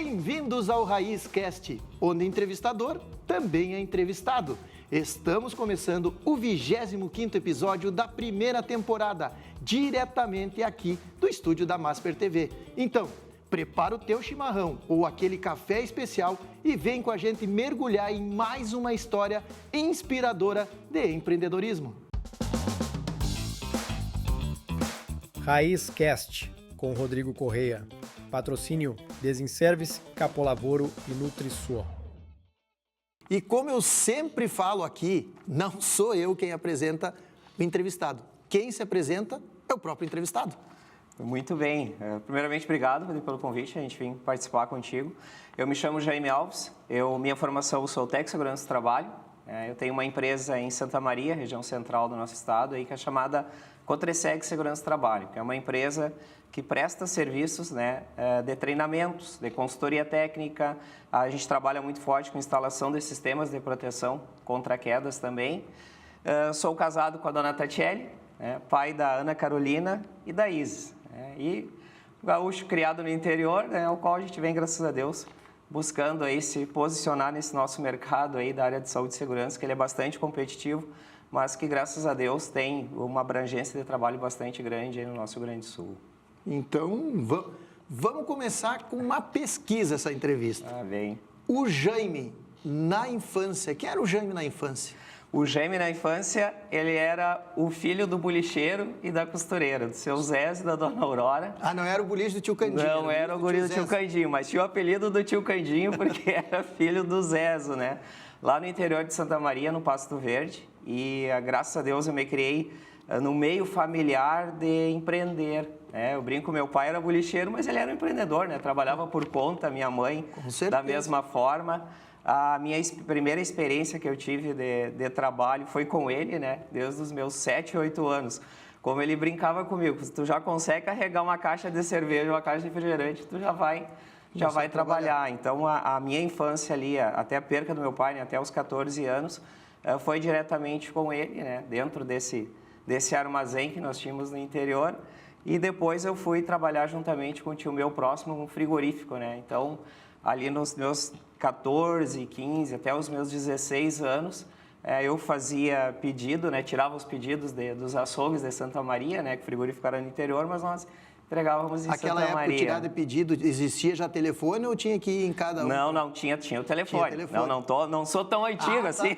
Bem-vindos ao Raiz Cast, onde entrevistador também é entrevistado. Estamos começando o 25º episódio da primeira temporada, diretamente aqui do estúdio da Masper TV. Então, prepara o teu chimarrão ou aquele café especial e vem com a gente mergulhar em mais uma história inspiradora de empreendedorismo. Raiz Cast, com Rodrigo Correia. Patrocínio Desinservice, Capolavoro e NutriSua. E como eu sempre falo aqui, não sou eu quem apresenta o entrevistado. Quem se apresenta é o próprio entrevistado. Muito bem. Primeiramente, obrigado pelo convite, a gente vem participar contigo. Eu me chamo Jaime Alves, minha formação sou técnico de segurança do trabalho. Eu tenho uma empresa em Santa Maria, região central do nosso estado, que é chamada Cotreseg Segurança do Trabalho, que é uma empresa que presta serviços de treinamentos, de consultoria técnica. A gente trabalha muito forte com instalação de sistemas de proteção contra quedas também. Sou casado com a dona Tatiele, pai da Ana Carolina e da Isis. E gaúcho criado no interior, ao qual a gente vem, graças a Deus, buscando aí se posicionar nesse nosso mercado aí da área de saúde e segurança, que ele é bastante competitivo, mas que, graças a Deus, tem uma abrangência de trabalho bastante grande aí no nosso Rio Grande do Sul. Então, vamos começar com uma pesquisa essa entrevista. Bem. O Jaime, na infância, quem era o Jaime na infância? O Jaime, na infância, ele era o filho do bolicheiro e da costureira, do seu Zé e da dona Aurora. Ah, não era o boliche do tio Candinho? Não, era o guri do tio Candinho, mas tinha o apelido do tio Candinho porque era filho do Zezo, Lá no interior de Santa Maria, no Pasto Verde. E, graças a Deus, eu me criei no meio familiar de empreender. Eu brinco, meu pai era bolicheiro, mas ele era um empreendedor, Trabalhava por conta, minha mãe, da mesma forma. A minha primeira experiência que eu tive de trabalho foi com ele, Desde os meus 7, 8 anos. Como ele brincava comigo, se tu já consegue carregar uma caixa de cerveja, uma caixa de refrigerante, tu já vai trabalhar. Então, a minha infância ali, até a perca do meu pai, até os 14 anos, foi diretamente com ele, Dentro desse armazém que nós tínhamos no interior. E depois eu fui trabalhar juntamente com o tio meu próximo, um frigorífico, Então, ali nos meus 14, 15, até os meus 16 anos, eu fazia pedido, tirava os pedidos dos açougues de Santa Maria, que o frigorífico era no interior, mas nós entregávamos em Aquela Santa Maria. época, tirar de pedido, existia já telefone ou tinha que ir em cada um? Não, tinha o telefone. Não sou tão antigo assim.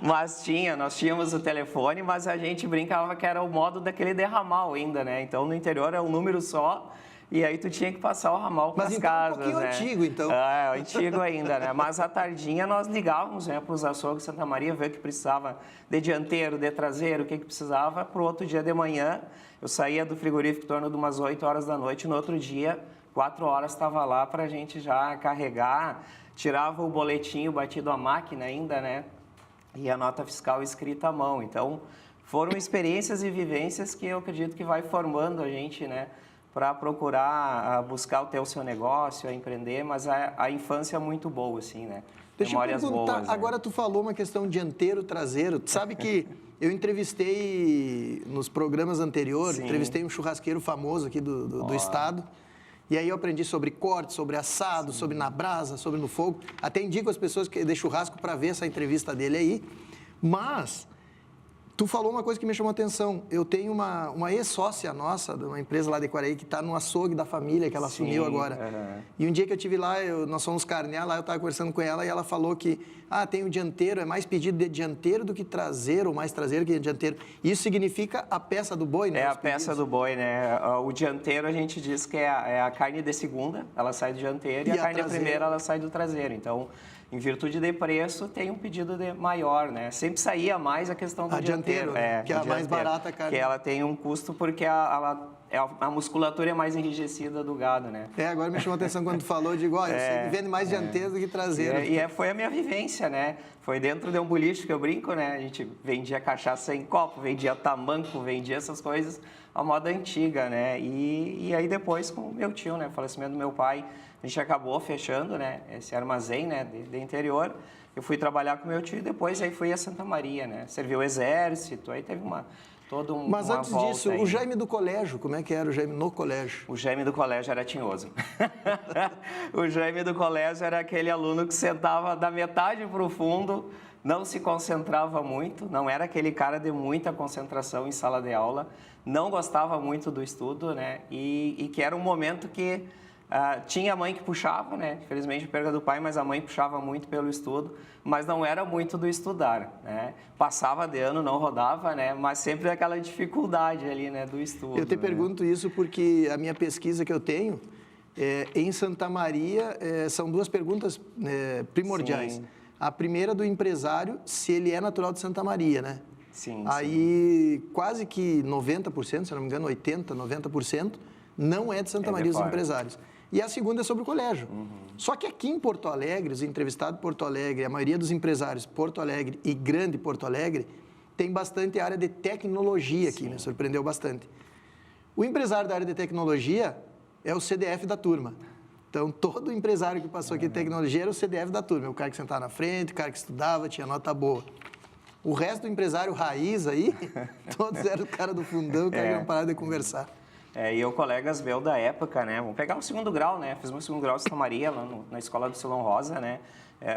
Mas nós tínhamos o telefone, mas a gente brincava que era o modo daquele de ramal ainda, Então, no interior é um número só. E aí tu tinha que passar o ramal para as casas, um pouquinho antigo, então. Antigo ainda, Mas à tardinha nós ligávamos, para os açougues de Santa Maria, ver o que precisava de dianteiro, de traseiro, o que precisava. Para o outro dia de manhã, eu saía do frigorífico em torno de umas 8 horas da noite. No outro dia, 4 horas, estava lá para a gente já carregar. Tirava o boletinho batido à máquina ainda, E a nota fiscal escrita à mão. Então, foram experiências e vivências que eu acredito que vai formando a gente, para procurar buscar ter o seu negócio, a empreender, mas a infância é muito boa, assim, Deixa Memórias eu perguntar, boas, agora tu falou uma questão dianteiro, traseiro. Tu sabe que eu entrevistei nos programas anteriores, entrevistei um churrasqueiro famoso aqui do estado, e aí eu aprendi sobre corte, sobre assado, sobre na brasa, sobre no fogo. Até indico as pessoas de churrasco para ver essa entrevista dele aí, mas tu falou uma coisa que me chamou a atenção. Eu tenho uma ex-sócia nossa, de uma empresa lá de Quaraí, que está no açougue da família, que ela assumiu agora. E um dia que eu estive lá, nós fomos carnear lá, eu estava conversando com ela e ela falou que, tem o dianteiro, é mais pedido de dianteiro do que traseiro, ou mais traseiro que dianteiro. Isso significa a peça do boi, É a peça do boi, O dianteiro a gente diz que é a carne de segunda, ela sai do dianteiro, e a carne de primeira, ela sai do traseiro. Então, em virtude de preço, tem um pedido mayor, Sempre saía mais a questão do dianteiro. Que é a mais barata a carne. Que ela tem um custo porque a musculatura é mais enrijecida do gado, Agora me chamou a atenção quando tu falou, digo, eu sempre vendo mais dianteiro do que traseiro. Foi a minha vivência, Foi dentro de um boliche que eu brinco, A gente vendia cachaça em copo, vendia tamanco, vendia essas coisas, a moda antiga, E aí depois, com o meu tio, o falecimento do meu pai, a gente acabou fechando, esse armazém, de interior. Eu fui trabalhar com meu tio e depois aí fui a Santa Maria, Servi o exército, aí teve Todo um, Mas uma antes volta disso, aí. o Jaime do colégio, como é que era o Jaime no colégio? O Jaime do colégio era tinhoso. O Jaime do colégio era aquele aluno que sentava da metade para o fundo, não se concentrava muito, não era aquele cara de muita concentração em sala de aula, não gostava muito do estudo, né? E que era um momento que tinha a mãe que puxava, né? Infelizmente, perda do pai, mas a mãe puxava muito pelo estudo, mas não era muito do estudar, né? Passava de ano, não rodava, né? Mas sempre aquela dificuldade ali, né? Do estudo. Eu te pergunto isso porque a minha pesquisa que eu tenho, em Santa Maria, são duas perguntas primordiais. Sim. A primeira do empresário, se ele é natural de Santa Maria, né? Sim, Aí, quase que 90%, se não me engano, 80%, 90%, não é de Santa Maria os empresários. E a segunda é sobre o colégio. Só que aqui em Porto Alegre, os entrevistados de Porto Alegre, a maioria dos empresários Porto Alegre e Grande Porto Alegre, tem bastante área de tecnologia aqui, me surpreendeu bastante. O empresário da área de tecnologia é o CDF da turma. Então, todo empresário que passou aqui de tecnologia era o CDF da turma. O cara que sentava na frente, o cara que estudava, tinha nota boa. O resto do empresário raiz aí, todos eram o cara do fundão, o cara que não parava de conversar. E eu, colegas meus da época, né? Vamos pegar o segundo grau, né? Fiz meu segundo grau em Santa Maria, lá na escola do Silão Rosa, né?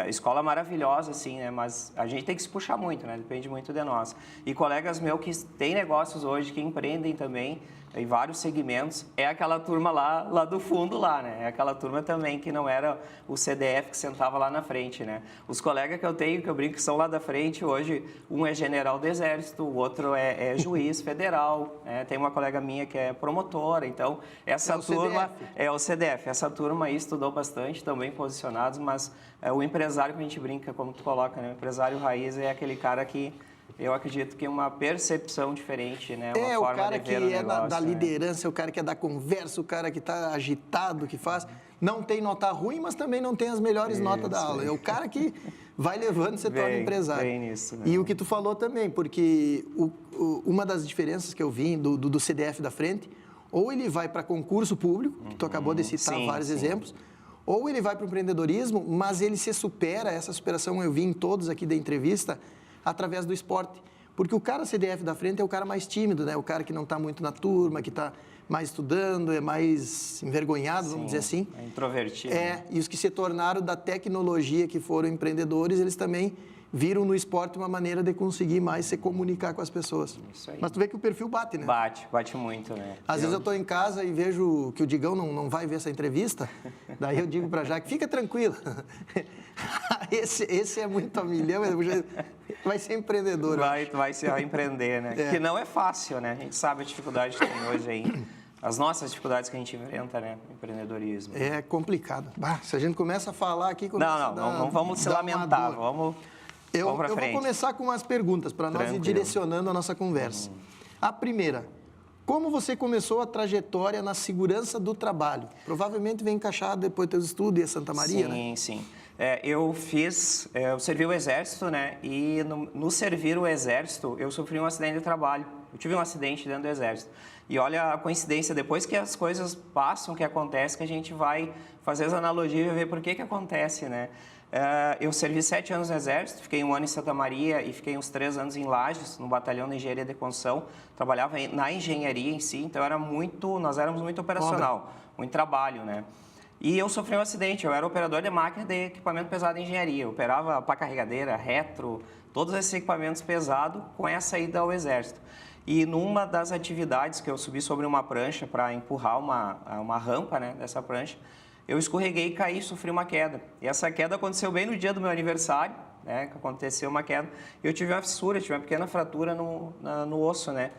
Escola maravilhosa, assim, né? Mas a gente tem que se puxar muito, né? Depende muito de nós. E colegas meus que têm negócios hoje, que empreendem também, em vários segmentos, é aquela turma lá do fundo lá, né? É aquela turma também que não era o CDF que sentava lá na frente, né? Os colegas que eu tenho, que eu brinco que são lá da frente, hoje, um é general do Exército, o outro é juiz federal, né? Tem uma colega minha que é promotora, então essa turma é o CDF. Essa turma aí estudou bastante, também posicionados, mas o empresário que a gente brinca, como tu coloca, né? O empresário raiz é aquele cara que eu acredito que é uma percepção diferente, né? Uma forma o cara de ver que o negócio, da liderança, o cara que é da conversa, o cara que está agitado, que faz. Não tem nota ruim, mas também não tem as melhores notas da aula. É o cara que vai levando e se torna empresário. Bem nisso, né? E o que tu falou também, porque uma das diferenças que eu vi do CDF da frente, ou ele vai para concurso público, que tu acabou de citar vários exemplos, ou ele vai para o empreendedorismo, mas ele se supera, essa superação eu vi em todos aqui da entrevista, através do esporte. Porque o cara CDF da frente é o cara mais tímido, né? O cara que não está muito na turma, que está mais estudando, é mais envergonhado, vamos dizer assim. É introvertido. E os que se tornaram da tecnologia, que foram empreendedores, eles também viram no esporte uma maneira de conseguir mais se comunicar com as pessoas. Isso aí. Mas tu vê que o perfil bate, né? Bate muito, né? Às vezes eu estou em casa e vejo que o Digão não vai ver essa entrevista, daí eu digo para a Jaque, fica tranquila, esse é muito a milhão, vai ser empreendedor. Vai se empreender, né? Que não é fácil, né? A gente sabe a dificuldade que tem hoje aí, as nossas dificuldades que a gente enfrenta, né? No empreendedorismo. É complicado. Se a gente começa a falar aqui... Não vamos se lamentar, vamos pra frente. Eu vou começar com umas perguntas para nós ir direcionando a nossa conversa. A primeira, como você começou a trajetória na segurança do trabalho? Provavelmente vem encaixado depois dos teus estudos em Santa Maria, né? Sim. Eu servi o Exército, né? E no servir o Exército, eu sofri um acidente de trabalho. Eu tive um acidente dentro do Exército. E olha a coincidência, depois que as coisas passam, que acontece, que a gente vai fazer as analogias e ver por que acontece, né? Eu servi 7 anos no Exército, fiquei 1 ano em Santa Maria e fiquei uns 3 anos em Lages, no Batalhão de Engenharia de Construção. Trabalhava na engenharia em si, então nós éramos muito operacional, muito trabalho, né? E eu sofri um acidente, eu era operador de máquina de equipamento pesado em engenharia. Eu operava pá carregadeira, retro, todos esses equipamentos pesados com essa ida ao Exército. E numa das atividades que eu subi sobre uma prancha para empurrar uma rampa, né, dessa prancha, eu escorreguei e caí, sofri uma queda. E essa queda aconteceu bem no dia do meu aniversário, né, que aconteceu uma queda. E eu tive uma fissura, tive uma pequena fratura no osso, né,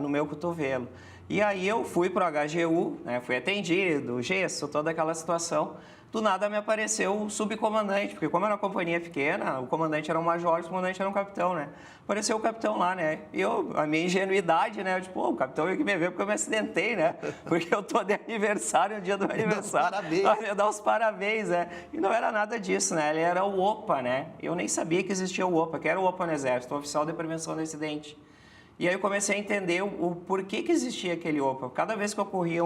no meu cotovelo. E aí eu fui para o HGU, né, fui atendido, gesso, toda aquela situação. Do nada me apareceu o subcomandante, porque como era uma companhia pequena, o comandante era um major, o comandante era um capitão, né? Apareceu o capitão lá, né? E a minha ingenuidade, né? Eu tipo, o capitão veio que me ver porque eu me acidentei, né? Porque eu tô de aniversário, no dia do meu aniversário. Parabéns. Dar os parabéns, né? E não era nada disso, né? Ele era o OPA, né? Eu nem sabia que existia o OPA, que era o OPA no Exército, o Oficial de Prevenção do Acidente. E aí eu comecei a entender o porquê que existia aquele OPA. Cada vez que ocorria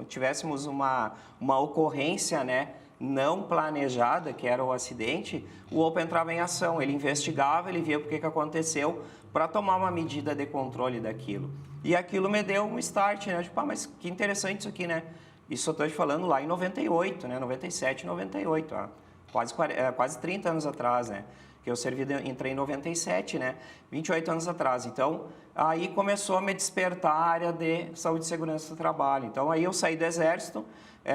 tivéssemos uma ocorrência, né, não planejada, que era o acidente, o Opa entrava em ação, ele investigava, ele via o que aconteceu para tomar uma medida de controle daquilo. E aquilo me deu um start, né? Tipo, mas que interessante isso aqui, né? Isso eu estou te falando lá em 98, né? 97, 98, quase 30 anos atrás, né? Que eu entrei em 97, né? 28 anos atrás. Então, aí começou a me despertar a área de saúde e segurança do trabalho. Então, aí eu saí do Exército,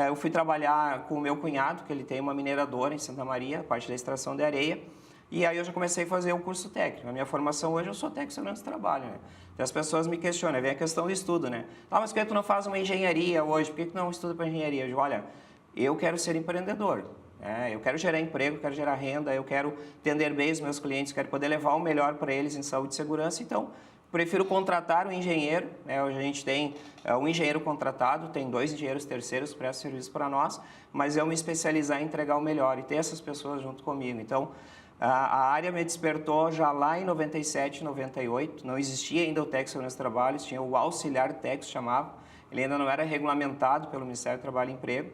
eu fui trabalhar com o meu cunhado, que ele tem uma mineradora em Santa Maria, parte da extração de areia, e aí eu já comecei a fazer um curso técnico. A minha formação hoje, eu sou técnico de segurança do trabalho, né? E as pessoas me questionam, vem a questão do estudo, né? Mas por que tu não faz uma engenharia hoje? Por que tu não estuda para engenharia? Eu digo, olha, eu quero ser empreendedor. Eu quero gerar emprego, quero gerar renda, eu quero atender bem os meus clientes, quero poder levar o melhor para eles em saúde e segurança, então prefiro contratar um engenheiro, né? Hoje a gente tem um engenheiro contratado, tem 2 engenheiros terceiros que prestam serviço para nós, mas eu me especializar em entregar o melhor e ter essas pessoas junto comigo. Então, a área me despertou já lá em 97, 98, não existia ainda o técnico de segurança do trabalho, tinha o auxiliar técnico, chamava, ele ainda não era regulamentado pelo Ministério do Trabalho e Emprego.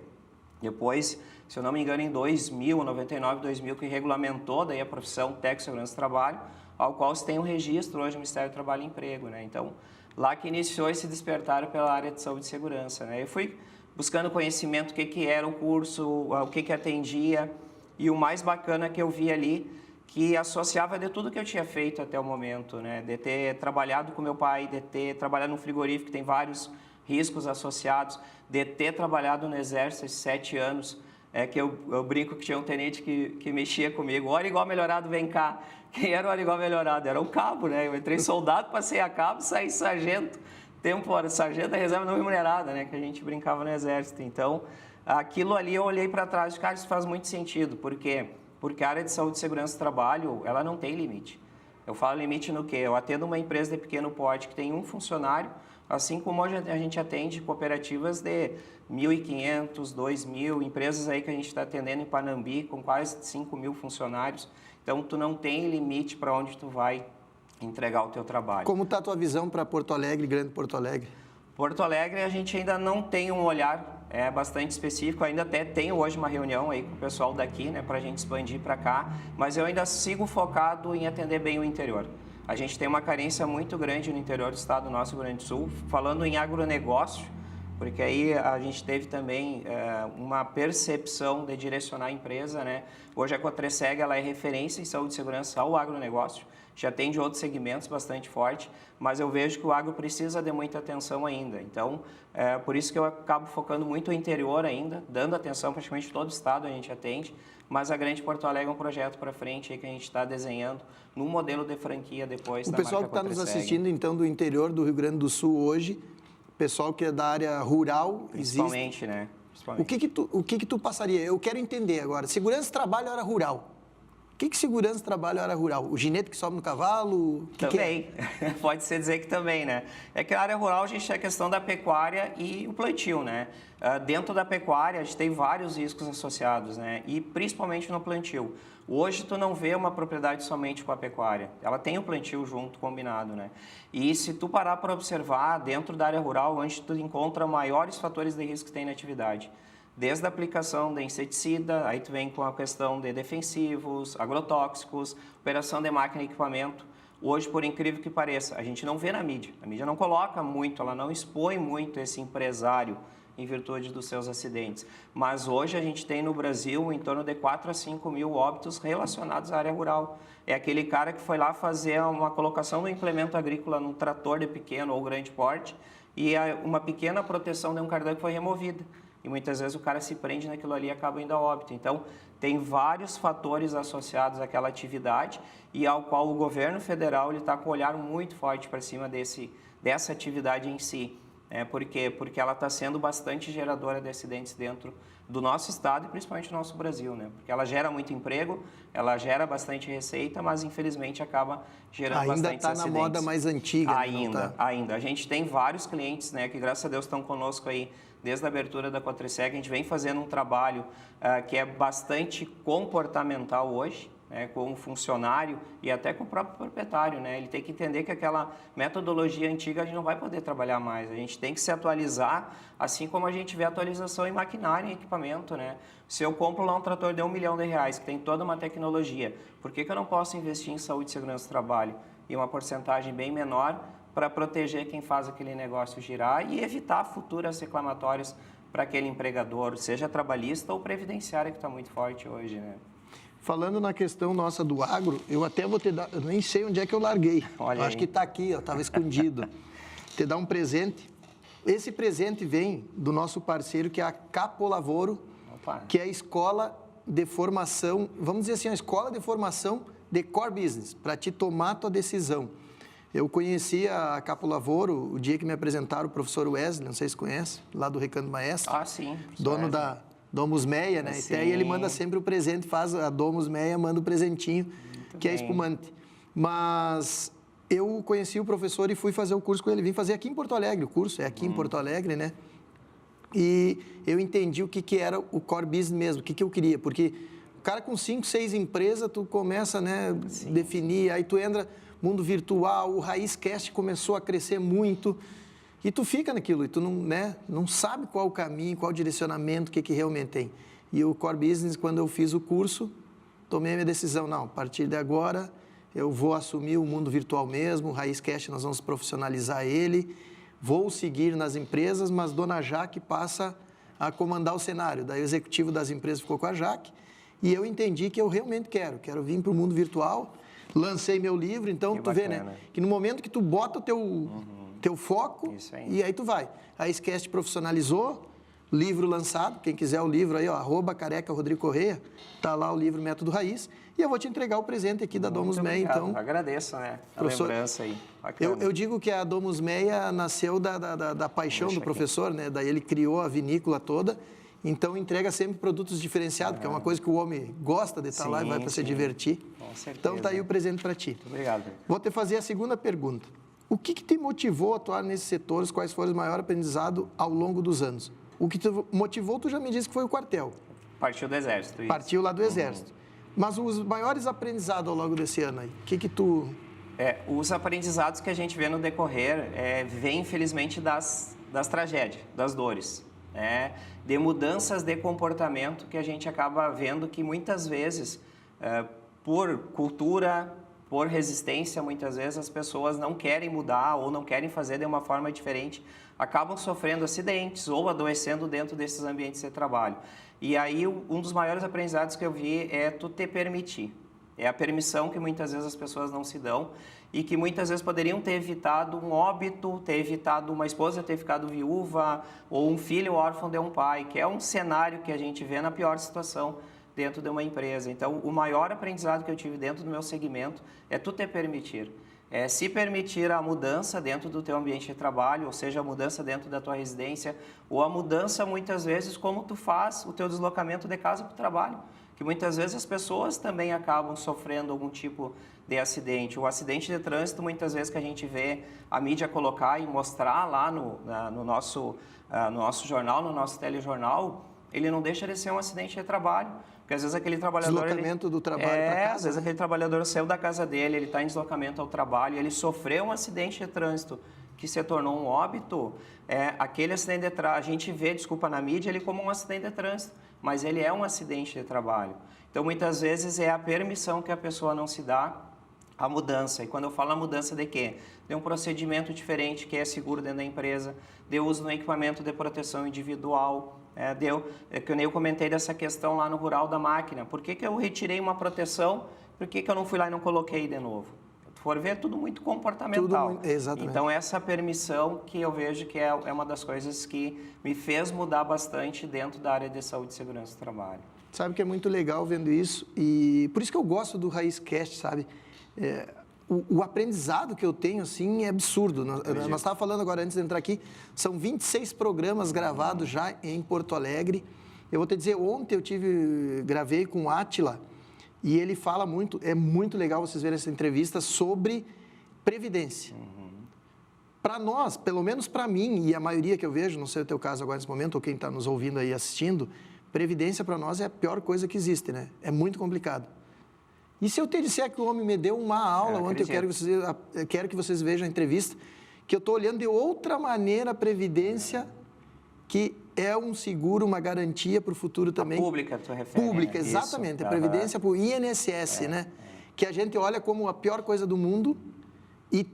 Depois, se eu não me engano, em 2000, 99, 2000, que regulamentou daí a profissão técnico de segurança do trabalho, ao qual se tem um registro hoje no Ministério do Trabalho e Emprego, né? Então, lá que iniciou esse despertar pela área de saúde e segurança, né? Eu fui buscando conhecimento, o que era o curso, o que atendia, e o mais bacana que eu vi ali, que associava de tudo que eu tinha feito até o momento, né? De ter trabalhado com meu pai, de ter trabalhado no frigorífico, que tem vários riscos associados, de ter trabalhado no Exército esses 7 anos, que eu brinco que tinha um tenente que mexia comigo. Olha igual melhorado, vem cá. Quem era o olha igual melhorado? Era o cabo, né? Eu entrei soldado, passei a cabo, saí sargento. Sargento da reserva não remunerada, né? Que a gente brincava no Exército. Então, aquilo ali eu olhei para trás e, cara, isso faz muito sentido. Por quê? Porque a área de saúde e segurança do trabalho, ela não tem limite. Eu falo limite no quê? Eu atendo uma empresa de pequeno porte que tem um funcionário, assim como hoje a gente atende cooperativas de 1.500, 2.000, empresas aí que a gente está atendendo em Panambi com quase 5.000 funcionários. Então, tu não tem limite para onde tu vai entregar o teu trabalho. Como está a tua visão para Porto Alegre, Grande Porto Alegre? Porto Alegre, a gente ainda não tem um olhar bastante específico, ainda até tenho hoje uma reunião aí com o pessoal daqui, né, para a gente expandir para cá, mas eu ainda sigo focado em atender bem o interior. A gente tem uma carência muito grande no interior do estado do nosso Rio Grande do Sul, falando em agronegócio, porque aí a gente teve também uma percepção de direcionar a empresa, né? Hoje a Cotreseg, ela é referência em saúde e segurança ao agronegócio, já atende outros segmentos bastante forte, mas eu vejo que o agro precisa de muita atenção ainda. Então, por isso que eu acabo focando muito no interior ainda, dando atenção praticamente todo o estado a gente atende, mas a Grande Porto Alegre é um projeto para frente aí que a gente está desenhando num modelo de franquia depois da marca Pessoal que está nos assistindo, então, do interior do Rio Grande do Sul hoje, pessoal que é da área rural, principalmente, né? Principalmente. O que tu passaria? Eu quero entender agora. Segurança do trabalho era rural. O que segurança do trabalho era rural? O ginete que sobe no cavalo? Também. Pode-se dizer que também, né? É que a área rural a gente tem a questão da pecuária e o plantio, né? Dentro da pecuária a gente tem vários riscos associados, né? E principalmente no plantio. Hoje tu não vê uma propriedade somente com a pecuária. Ela tem o plantio junto, combinado, né? E se tu parar para observar, dentro da área rural, onde tu encontra maiores fatores de risco que tem na atividade, desde a aplicação de inseticida, aí tu vem com a questão de defensivos, agrotóxicos, operação de máquina e equipamento. Hoje, por incrível que pareça, a gente não vê na mídia. A mídia não coloca muito, ela não expõe muito esse empresário em virtude dos seus acidentes. Mas hoje a gente tem no Brasil em torno de 4 a 5 mil óbitos relacionados à área rural. É aquele cara que foi lá fazer uma colocação do implemento agrícola num trator de pequeno ou grande porte e uma pequena proteção de um cardan foi removida. E muitas vezes o cara se prende naquilo ali e acaba indo a óbito. Então, tem vários fatores associados àquela atividade e ao qual o governo federal está com um olhar muito forte para cima dessa atividade em si. Por quê? Porque ela está sendo bastante geradora de acidentes dentro do nosso estado e principalmente do nosso Brasil, né? Porque ela gera muito emprego, ela gera bastante receita, mas infelizmente acaba gerando bastante acidentes. Ainda está na moda mais antiga. Ainda. A gente tem vários clientes, né, que graças a Deus estão conosco aí desde a abertura da Cotreseg. A gente vem fazendo um trabalho que é bastante comportamental hoje, né, com o funcionário e até com o próprio proprietário, né? Ele tem que entender que aquela metodologia antiga a gente não vai poder trabalhar mais. A gente tem que se atualizar, assim como a gente vê atualização em maquinário e equipamento, né? Se eu compro lá um trator de R$1 milhão, que tem toda uma tecnologia, por que eu não posso investir em saúde e segurança do trabalho e uma porcentagem bem menor para proteger quem faz aquele negócio girar e evitar futuras reclamatórias para aquele empregador, seja trabalhista ou previdenciária, que está muito forte hoje, né? Falando na questão nossa do agro, eu até vou te dar, eu nem sei onde é que eu larguei. Olha Acho aí. que está aqui, estava escondido. Te dar um presente. Esse presente vem do nosso parceiro, que é a Capolavoro, Opa. que é a escola de formação, vamos dizer assim, a escola de formação de core business, para te tomar a tua decisão. Eu conheci a Capolavoro o dia que me apresentaram o professor Wesley, não sei se conhece, lá do Recanto Maestro. Ah, sim. Dono da Domus Meia, né? Sim. E aí ele manda sempre o presente, faz a Domus Meia, manda o presentinho, que é bem. espumante. Mas eu conheci o professor e fui fazer o curso com ele. Vim fazer aqui em Porto Alegre, o curso é aqui em Porto Alegre, né? E eu entendi o que era o core business mesmo, o que eu queria. Porque o cara com 5, 6 empresas, tu começa, né, definir, aí tu entra mundo virtual, o Raiz Cast começou a crescer muito. E tu fica naquilo, e tu não, né, não sabe qual o caminho, qual o direcionamento, o que realmente tem. E o Core Business, quando eu fiz o curso, tomei a minha decisão. Não, a partir de agora, eu vou assumir o mundo virtual mesmo, o Raiz Cast, nós vamos profissionalizar ele, vou seguir nas empresas, mas Dona Jaque passa a comandar o cenário. Daí o executivo das empresas ficou com a Jaque, e eu entendi que eu realmente quero vir para o mundo virtual, lancei meu livro, então Que tu vê, bacana. né, que no momento que tu bota o teu foco, Isso aí. e aí tu vai. A Esquece profissionalizou, livro lançado, quem quiser o livro aí, ó, @careca Rodrigo Correia, tá lá o livro Método Raiz, e eu vou te entregar o presente aqui da Domus Meia, então. Agradeço, né? A Professor, lembrança aí. Bacana. Eu digo que a Domus Meia nasceu da paixão do professor, né? Daí ele criou a vinícola toda, então entrega sempre produtos diferenciados, que é uma coisa que o homem gosta de estar lá e vai para se divertir. Com certeza. Então tá aí o presente para ti. Muito obrigado. Vou te fazer a segunda pergunta. O que te motivou a atuar nesses setores? Quais foram os maiores aprendizados ao longo dos anos? O que te motivou, tu já me disse que foi o quartel. Partiu do Exército. Isso. Partiu lá do Exército. Mas os maiores aprendizados ao longo desse ano aí, o que tu... Os aprendizados que a gente vê no decorrer vêm, infelizmente, das tragédias, das dores, né? De mudanças de comportamento que a gente acaba vendo que muitas vezes, por cultura, por resistência, muitas vezes as pessoas não querem mudar ou não querem fazer de uma forma diferente, acabam sofrendo acidentes ou adoecendo dentro desses ambientes de trabalho. E aí, um dos maiores aprendizados que eu vi é tu te permitir. É a permissão que muitas vezes as pessoas não se dão e que muitas vezes poderiam ter evitado um óbito, ter evitado uma esposa ter ficado viúva ou um filho órfão de um pai, que é um cenário que a gente vê na pior situação dentro de uma empresa. Então, o maior aprendizado que eu tive dentro do meu segmento é tu te permitir. É se permitir a mudança dentro do teu ambiente de trabalho, ou seja, a mudança dentro da tua residência, ou a mudança, muitas vezes, como tu faz o teu deslocamento de casa para o trabalho. Que muitas vezes as pessoas também acabam sofrendo algum tipo de acidente. O acidente de trânsito, muitas vezes que a gente vê a mídia colocar e mostrar lá no nosso jornal, no nosso telejornal, ele não deixa de ser um acidente de trabalho. Porque às vezes aquele trabalhador... Deslocamento do trabalho para casa. Às vezes aquele trabalhador saiu da casa dele, ele está em deslocamento ao trabalho, ele sofreu um acidente de trânsito que se tornou um óbito. Aquele acidente de trânsito, a gente vê, desculpa, na mídia, ele como um acidente de trânsito, mas ele é um acidente de trabalho. Então, muitas vezes é a permissão que a pessoa não se dá a mudança. E quando eu falo a mudança de quê? De um procedimento diferente que é seguro dentro da empresa, de uso no equipamento de proteção individual, que eu nem comentei dessa questão lá no rural da máquina. Por que eu retirei uma proteção? Por que eu não fui lá e não coloquei de novo? Se for ver, é tudo muito comportamental. Exatamente. Então, essa permissão que eu vejo que é uma das coisas que me fez mudar bastante dentro da área de saúde e segurança do trabalho. Sabe que é muito legal vendo isso, e por isso que eu gosto do Raiz Cast, sabe? O aprendizado que eu tenho, assim, é absurdo. Nós estávamos falando agora, antes de entrar aqui, são 26 programas gravados já em Porto Alegre. Eu vou te dizer, ontem gravei com o Átila, e ele fala muito, é muito legal vocês verem essa entrevista sobre previdência. Para nós, pelo menos para mim, e a maioria que eu vejo, não sei o teu caso agora nesse momento, ou quem está nos ouvindo aí assistindo, previdência para nós é a pior coisa que existe, né? É muito complicado. E se eu te disser que o homem me deu uma aula ontem, eu quero que vocês vejam a entrevista, que eu estou olhando de outra maneira a Previdência, que é um seguro, uma garantia para o futuro também. A pública, tu refere? Pública, né? exatamente. Isso. A Previdência para o INSS, né? Que a gente olha como a pior coisa do mundo e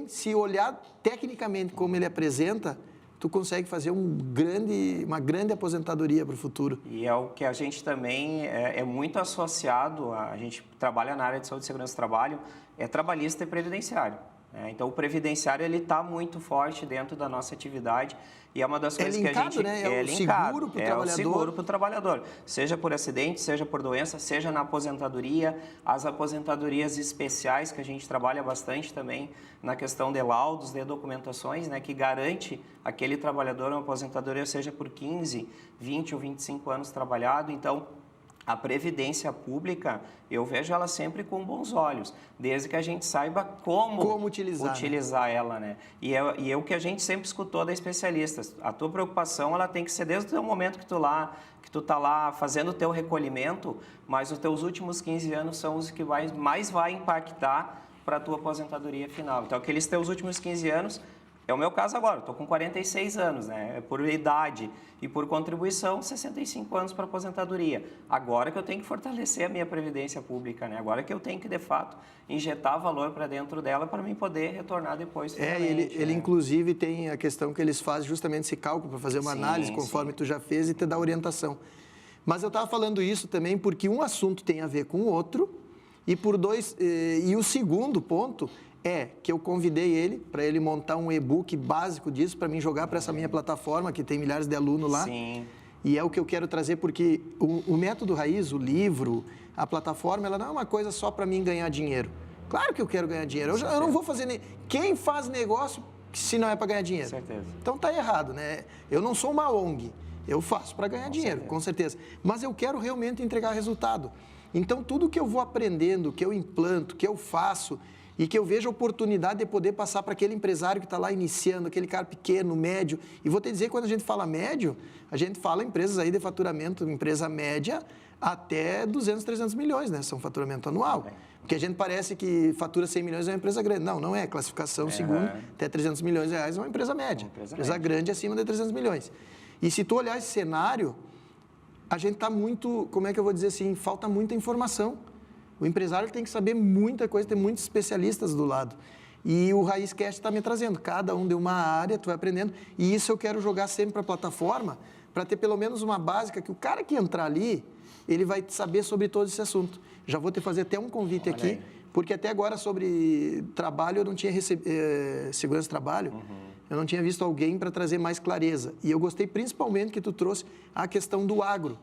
se olhar tecnicamente como ele apresenta, tu consegue fazer uma grande aposentadoria para o futuro. E é o que a gente também é muito associado, a gente trabalha na área de saúde e segurança do trabalho, é trabalhista e previdenciário. Então, o previdenciário ele está muito forte dentro da nossa atividade e é uma das coisas que a gente... Né? É o seguro para o trabalhador. É o seguro para o trabalhador, seja por acidente, seja por doença, seja na aposentadoria, as aposentadorias especiais, que a gente trabalha bastante também na questão de laudos, de documentações, né, que garante aquele trabalhador uma aposentadoria, seja por 15, 20 ou 25 anos trabalhado. Então, a previdência pública, eu vejo ela sempre com bons olhos, desde que a gente saiba como utilizar ela, né? E é o que a gente sempre escutou da especialistas. A tua preocupação, ela tem que ser desde o momento que tu tá lá fazendo o teu recolhimento, mas os teus últimos 15 anos são os que mais vai impactar para a tua aposentadoria final. Então, aqueles teus últimos 15 anos... É o meu caso agora, estou com 46 anos, né? Por idade e por contribuição, 65 anos para aposentadoria. Agora que eu tenho que fortalecer a minha previdência pública, né? Agora que eu tenho que, de fato, injetar valor para dentro dela para mim poder retornar depois. Ele inclusive tem a questão que eles fazem justamente esse cálculo para fazer uma análise conforme tu já fez e te dá orientação. Mas eu estava falando isso também porque um assunto tem a ver com o outro e o segundo ponto é que eu convidei ele para ele montar um e-book básico disso, para mim jogar para essa minha plataforma, que tem milhares de alunos lá. Sim. E é o que eu quero trazer, porque o método raiz, o livro, a plataforma, ela não é uma coisa só para mim ganhar dinheiro. Claro que eu quero ganhar dinheiro. Eu não vou fazer... Quem faz negócio se não é para ganhar dinheiro? Certeza. Então tá errado, né? Eu não sou uma ONG. Eu faço para ganhar dinheiro, com certeza. Mas eu quero realmente entregar resultado. Então, tudo que eu vou aprendendo, que eu implanto, que eu faço... E que eu vejo a oportunidade de poder passar para aquele empresário que está lá iniciando, aquele cara pequeno, médio. E vou te dizer, quando a gente fala médio, a gente fala empresas aí de faturamento, empresa média, até 200, 300 milhões, né? São faturamento anual. Porque a gente parece que fatura 100 milhões é uma empresa grande. Não é. Classificação segundo, até 300 milhões de reais é uma empresa média. Empresa grande acima de 300 milhões. E se tu olhar esse cenário, a gente está muito, como é que eu vou dizer assim, falta muita informação. O empresário tem que saber muita coisa, tem muitos especialistas do lado. E o RaízCast está me trazendo. Cada um de uma área, tu vai aprendendo. E isso eu quero jogar sempre para a plataforma, para ter pelo menos uma básica, que o cara que entrar ali, ele vai saber sobre todo esse assunto. Já vou te fazer até um convite aqui, porque até agora sobre trabalho eu não tinha segurança do trabalho, eu não tinha visto alguém para trazer mais clareza. E eu gostei principalmente que tu trouxe a questão do agro.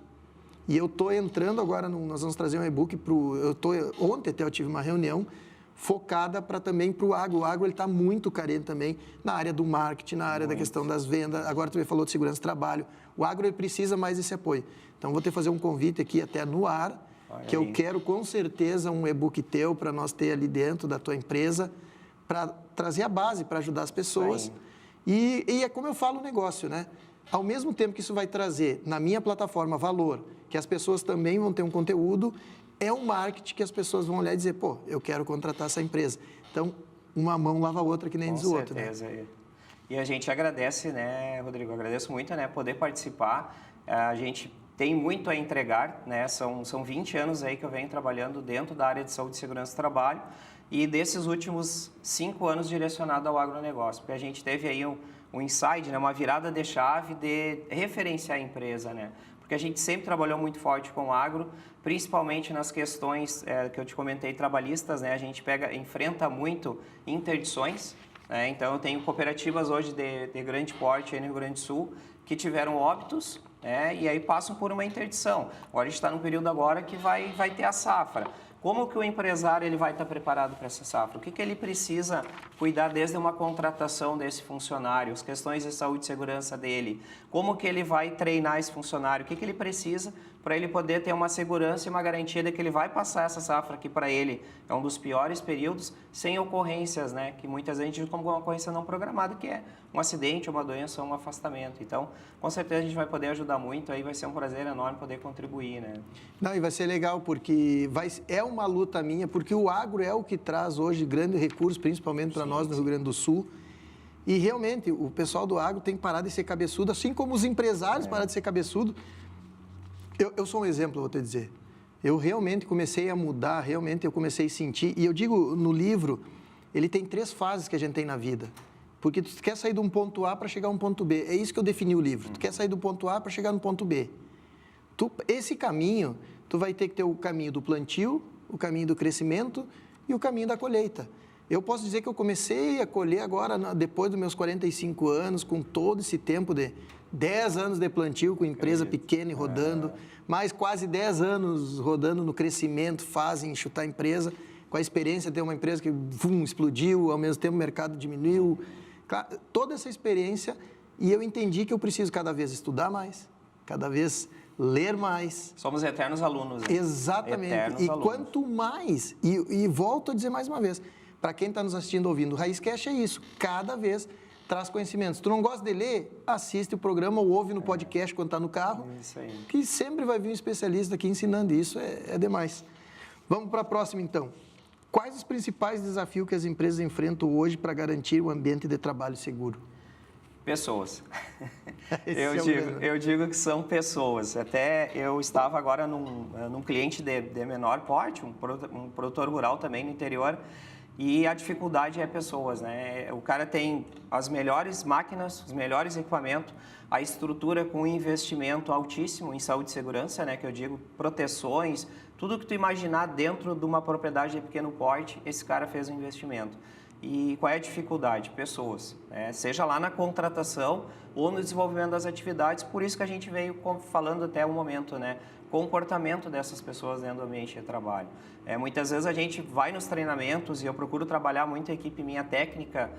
E eu estou entrando agora, nós vamos trazer um e-book para o... Ontem até eu tive uma reunião focada também para o agro. O agro está muito carente também na área do marketing, na área da questão das vendas. Agora tu falou de segurança do trabalho. O agro ele precisa mais desse apoio. Então, vou ter que fazer um convite aqui até no ar, que eu quero com certeza um e-book teu para nós ter ali dentro da tua empresa, para trazer a base, para ajudar as pessoas. E é como eu falo o negócio, né? Ao mesmo tempo que isso vai trazer na minha plataforma valor, que as pessoas também vão ter um conteúdo, é um marketing que as pessoas vão olhar e dizer, pô, eu quero contratar essa empresa. Então, uma mão lava a outra, que nem diz o outro. Com certeza. Né? E a gente agradece, né, Rodrigo? Agradeço muito, né, poder participar. A gente tem muito a entregar, né? São 20 anos aí que eu venho trabalhando dentro da área de saúde e segurança do trabalho e desses últimos 5 anos direcionado ao agronegócio, porque a gente teve aí um insight, né, uma virada de chave de referenciar a empresa, né? Porque a gente sempre trabalhou muito forte com o agro, principalmente nas questões que eu te comentei, trabalhistas, né? A gente enfrenta muito interdições, né? Então, eu tenho cooperativas hoje de grande porte aí no Rio Grande do Sul que tiveram óbitos, né? E aí passam por uma interdição. Agora, a gente está num período agora que vai ter a safra. Como que o empresário ele vai estar preparado para essa safra? O que ele precisa cuidar desde uma contratação desse funcionário, as questões de saúde e segurança dele? Como que ele vai treinar esse funcionário? O que ele precisa para ele poder ter uma segurança e uma garantia de que ele vai passar essa safra que para ele é um dos piores períodos, sem ocorrências, né? Que muitas vezes a gente diz como uma ocorrência não programada, que é um acidente, uma doença ou um afastamento. Então, com certeza a gente vai poder ajudar muito, aí vai ser um prazer enorme poder contribuir, né? Não, e vai ser legal, porque é uma luta minha, porque o agro é o que traz hoje grande recurso, principalmente para nós no Rio Grande do Sul. E realmente, o pessoal do agro tem que parar de ser cabeçudo, assim como os empresários pararam de ser cabeçudo. Eu sou um exemplo, vou te dizer. Eu realmente comecei a mudar, realmente eu comecei a sentir. E eu digo, no livro, ele tem 3 fases que a gente tem na vida. Porque tu quer sair de um ponto A para chegar a um ponto B. É isso que eu defini o livro. Tu quer sair do ponto A para chegar no ponto B. Esse caminho, tu vai ter que ter o caminho do plantio, o caminho do crescimento e o caminho da colheita. Eu posso dizer que eu comecei a colher agora, depois dos meus 45 anos, com todo esse tempo de 10 anos de plantio com empresa pequena e rodando, mais quase 10 anos rodando no crescimento, fase, enxutar a empresa, com a experiência de ter uma empresa que explodiu, ao mesmo tempo o mercado diminuiu. Toda essa experiência, e eu entendi que eu preciso cada vez estudar mais, cada vez ler mais. Somos eternos alunos. Né? Exatamente. Eternos alunos. Quanto mais, e volto a dizer mais uma vez, para quem está nos assistindo ouvindo, o RaizCast é isso, cada vez traz conhecimentos. Tu não gosta de ler? Assiste o programa ou ouve no podcast quando está no carro, isso aí. Que sempre vai vir um especialista aqui ensinando isso, é demais. Vamos para a próxima, então. Quais os principais desafios que as empresas enfrentam hoje para garantir um ambiente de trabalho seguro? Pessoas. Eu digo que são pessoas. Até eu estava agora num cliente de menor porte, um produtor rural também no interior, e a dificuldade é pessoas, né? O cara tem as melhores máquinas, os melhores equipamentos, a estrutura com investimento altíssimo em saúde e segurança, né? Que eu digo proteções, tudo que tu imaginar dentro de uma propriedade de pequeno porte, esse cara fez um investimento. E qual é a dificuldade? Pessoas, né? Seja lá na contratação ou no desenvolvimento das atividades, por isso que a gente veio falando até o momento, né? Comportamento dessas pessoas dentro do ambiente de trabalho. Muitas vezes a gente vai nos treinamentos e eu procuro trabalhar muito a equipe minha técnica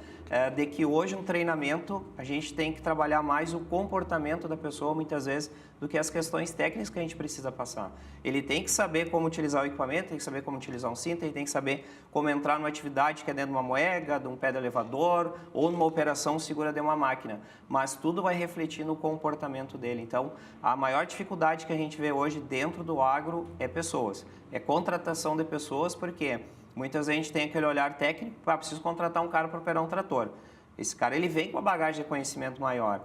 de que hoje um treinamento a gente tem que trabalhar mais o comportamento da pessoa muitas vezes do que as questões técnicas que a gente precisa passar. Ele tem que saber como utilizar o equipamento, tem que saber como utilizar um cinto, ele tem que saber como entrar numa atividade que é dentro de uma moega, de um pé de elevador ou numa operação segura de uma máquina. Mas tudo vai refletir no comportamento dele. Então, a maior dificuldade que a gente vê hoje dentro do agro é pessoas. É contratação de pessoas, porque muitas vezes a gente tem aquele olhar técnico, preciso contratar um cara para operar um trator. Esse cara ele vem com uma bagagem de conhecimento maior.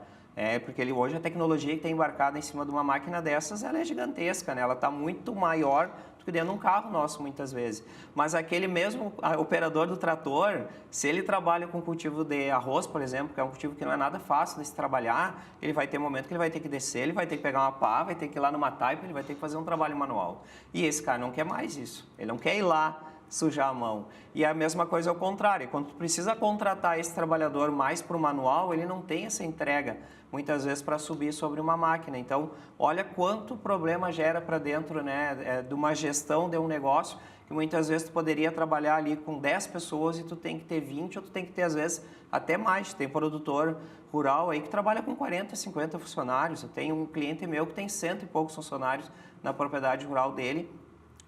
Porque hoje a tecnologia que está embarcada em cima de uma máquina dessas, ela é gigantesca, né? Ela está muito maior do que dentro de um carro nosso, muitas vezes. Mas aquele mesmo operador do trator, se ele trabalha com cultivo de arroz, por exemplo, que é um cultivo que não é nada fácil de se trabalhar, ele vai ter um momento que ele vai ter que descer, ele vai ter que pegar uma pá, vai ter que ir lá numa taipa, ele vai ter que fazer um trabalho manual. E esse cara não quer mais isso. Ele não quer ir lá sujar a mão. E a mesma coisa ao contrário. Quando tu precisa contratar esse trabalhador mais para o manual, ele não tem essa entrega, muitas vezes, para subir sobre uma máquina. Então, olha quanto problema gera para dentro, né, de uma gestão de um negócio, que muitas vezes tu poderia trabalhar ali com 10 pessoas e tu tem que ter 20, ou tu tem que ter, às vezes, até mais. Tem produtor rural aí que trabalha com 40, 50 funcionários. Eu tenho um cliente meu que tem 100 e poucos funcionários na propriedade rural dele,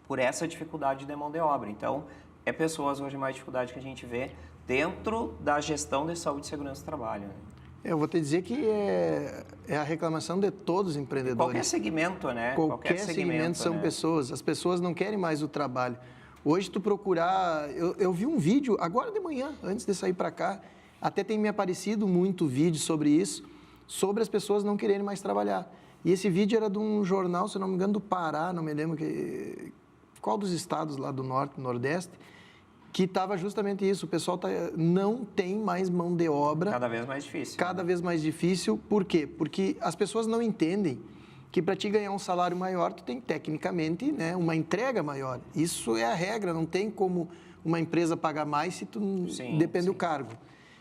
por essa dificuldade de mão de obra. Então, é pessoas hoje mais dificuldade que a gente vê dentro da gestão de saúde e segurança do trabalho. Né? Eu vou te dizer que é a reclamação de todos os empreendedores. Qualquer segmento, né? Qualquer segmento são, né? Pessoas. As pessoas não querem mais o trabalho. Hoje, tu procurar... Eu vi um vídeo, agora de manhã, antes de sair para cá, até tem me aparecido muito vídeo sobre isso, sobre as pessoas não quererem mais trabalhar. E esse vídeo era de um jornal, se não me engano, do Pará, não me lembro qual dos estados lá do norte, nordeste, que estava justamente isso. O pessoal não tem mais mão de obra. Cada vez mais difícil. Cada vez mais difícil. Por quê? Porque as pessoas não entendem que para te ganhar um salário maior, tu tem, tecnicamente, né, uma entrega maior. Isso é a regra. Não tem como uma empresa pagar mais se tu depende do cargo.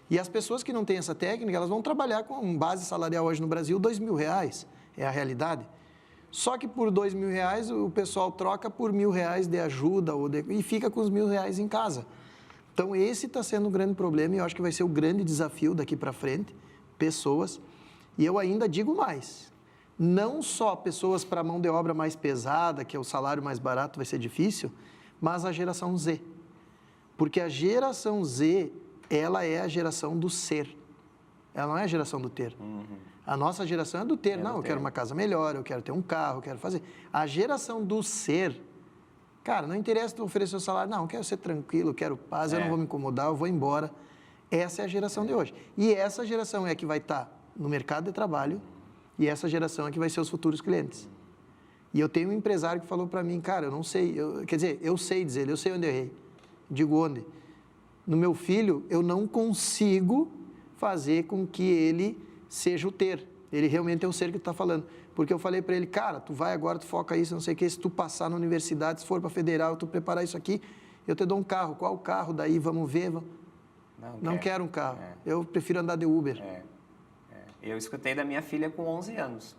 E as pessoas que não têm essa técnica, elas vão trabalhar com base salarial hoje no Brasil, R$2.000. É a realidade. Só que por R$2.000 o pessoal troca por R$1.000 de ajuda e fica com os R$1.000 em casa. Então esse está sendo um grande problema e eu acho que vai ser o grande desafio daqui para frente, pessoas. E eu ainda digo mais, não só pessoas para mão de obra mais pesada, que é o salário mais barato, vai ser difícil, mas a geração Z. Porque a geração Z, ela é a geração do ser. Ela não é a geração do ter. A nossa geração é do ter. Não, eu quero uma casa melhor, eu quero ter um carro, eu quero fazer. A geração do ser, cara, não interessa tu oferecer o salário. Não, eu quero ser tranquilo, eu quero paz, eu não vou me incomodar, eu vou embora. Essa é a geração de hoje. E essa geração é que vai estar no mercado de trabalho e essa geração é que vai ser os futuros clientes. E eu tenho um empresário que falou para mim, cara, eu não sei, quer dizer, eu sei dizer, eu sei onde eu errei. Digo onde? No meu filho, eu não consigo fazer com que ele seja o ter. Ele realmente é o ser que tu está falando. Porque eu falei para ele, cara, tu vai agora, tu foca isso, não sei o quê, se tu passar na universidade, se for para federal, tu preparar isso aqui, eu te dou um carro. Qual carro? Daí vamos ver. Não quero um carro. Eu prefiro andar de Uber. Eu escutei da minha filha com 11 anos.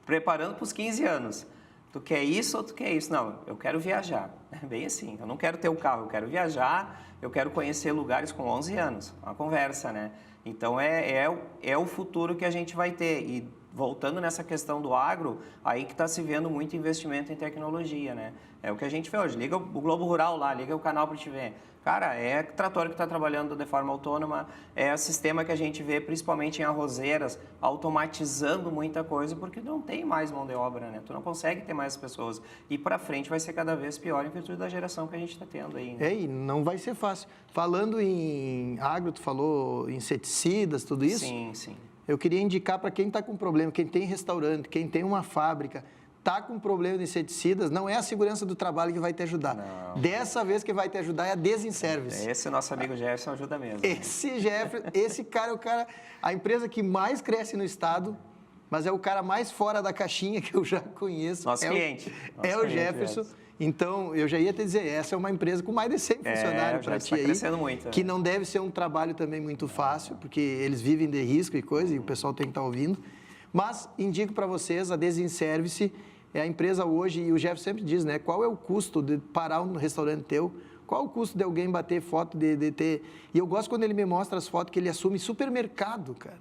Preparando para os 15 anos. Tu quer isso ou tu quer isso? Não, eu quero viajar. É bem assim, eu não quero ter o carro, eu quero viajar, eu quero conhecer lugares com 11 anos. Uma conversa, né? Então, é o futuro que a gente vai ter. E voltando nessa questão do agro, aí que está se vendo muito investimento em tecnologia, né? É o que a gente vê hoje. Liga o Globo Rural lá, liga o canal para te ver. Cara, é trator que está trabalhando de forma autônoma, é o sistema que a gente vê principalmente em arrozeiras, automatizando muita coisa, porque não tem mais mão de obra, né? Tu não consegue ter mais pessoas. E para frente vai ser cada vez pior em virtude da geração que a gente está tendo aí, né? E não vai ser fácil. Falando em agro, tu falou em inseticidas, tudo isso? Sim, sim. Eu queria indicar para quem está com problema, quem tem restaurante, quem tem uma fábrica, está com problema de inseticidas, não é a segurança do trabalho que vai te ajudar. Não. Dessa vez que vai te ajudar é a Desinservice. Esse nosso amigo Jefferson ajuda mesmo. Esse cara é o cara, a empresa que mais cresce no estado, mas é o cara mais fora da caixinha que eu já conheço. Nosso cliente. É o Jefferson. Então, eu já ia te dizer, essa é uma empresa com mais de 100 funcionários para ti aí. Crescendo muito. Que não deve ser um trabalho também muito fácil, porque eles vivem de risco e coisa, e o pessoal tem que estar ouvindo. Mas indico para vocês, a Desinservice é a empresa hoje, e o Jeff sempre diz, né? Qual é o custo de parar um restaurante teu? Qual o custo de alguém bater foto, de ter... E eu gosto quando ele me mostra as fotos que ele assume supermercado, cara.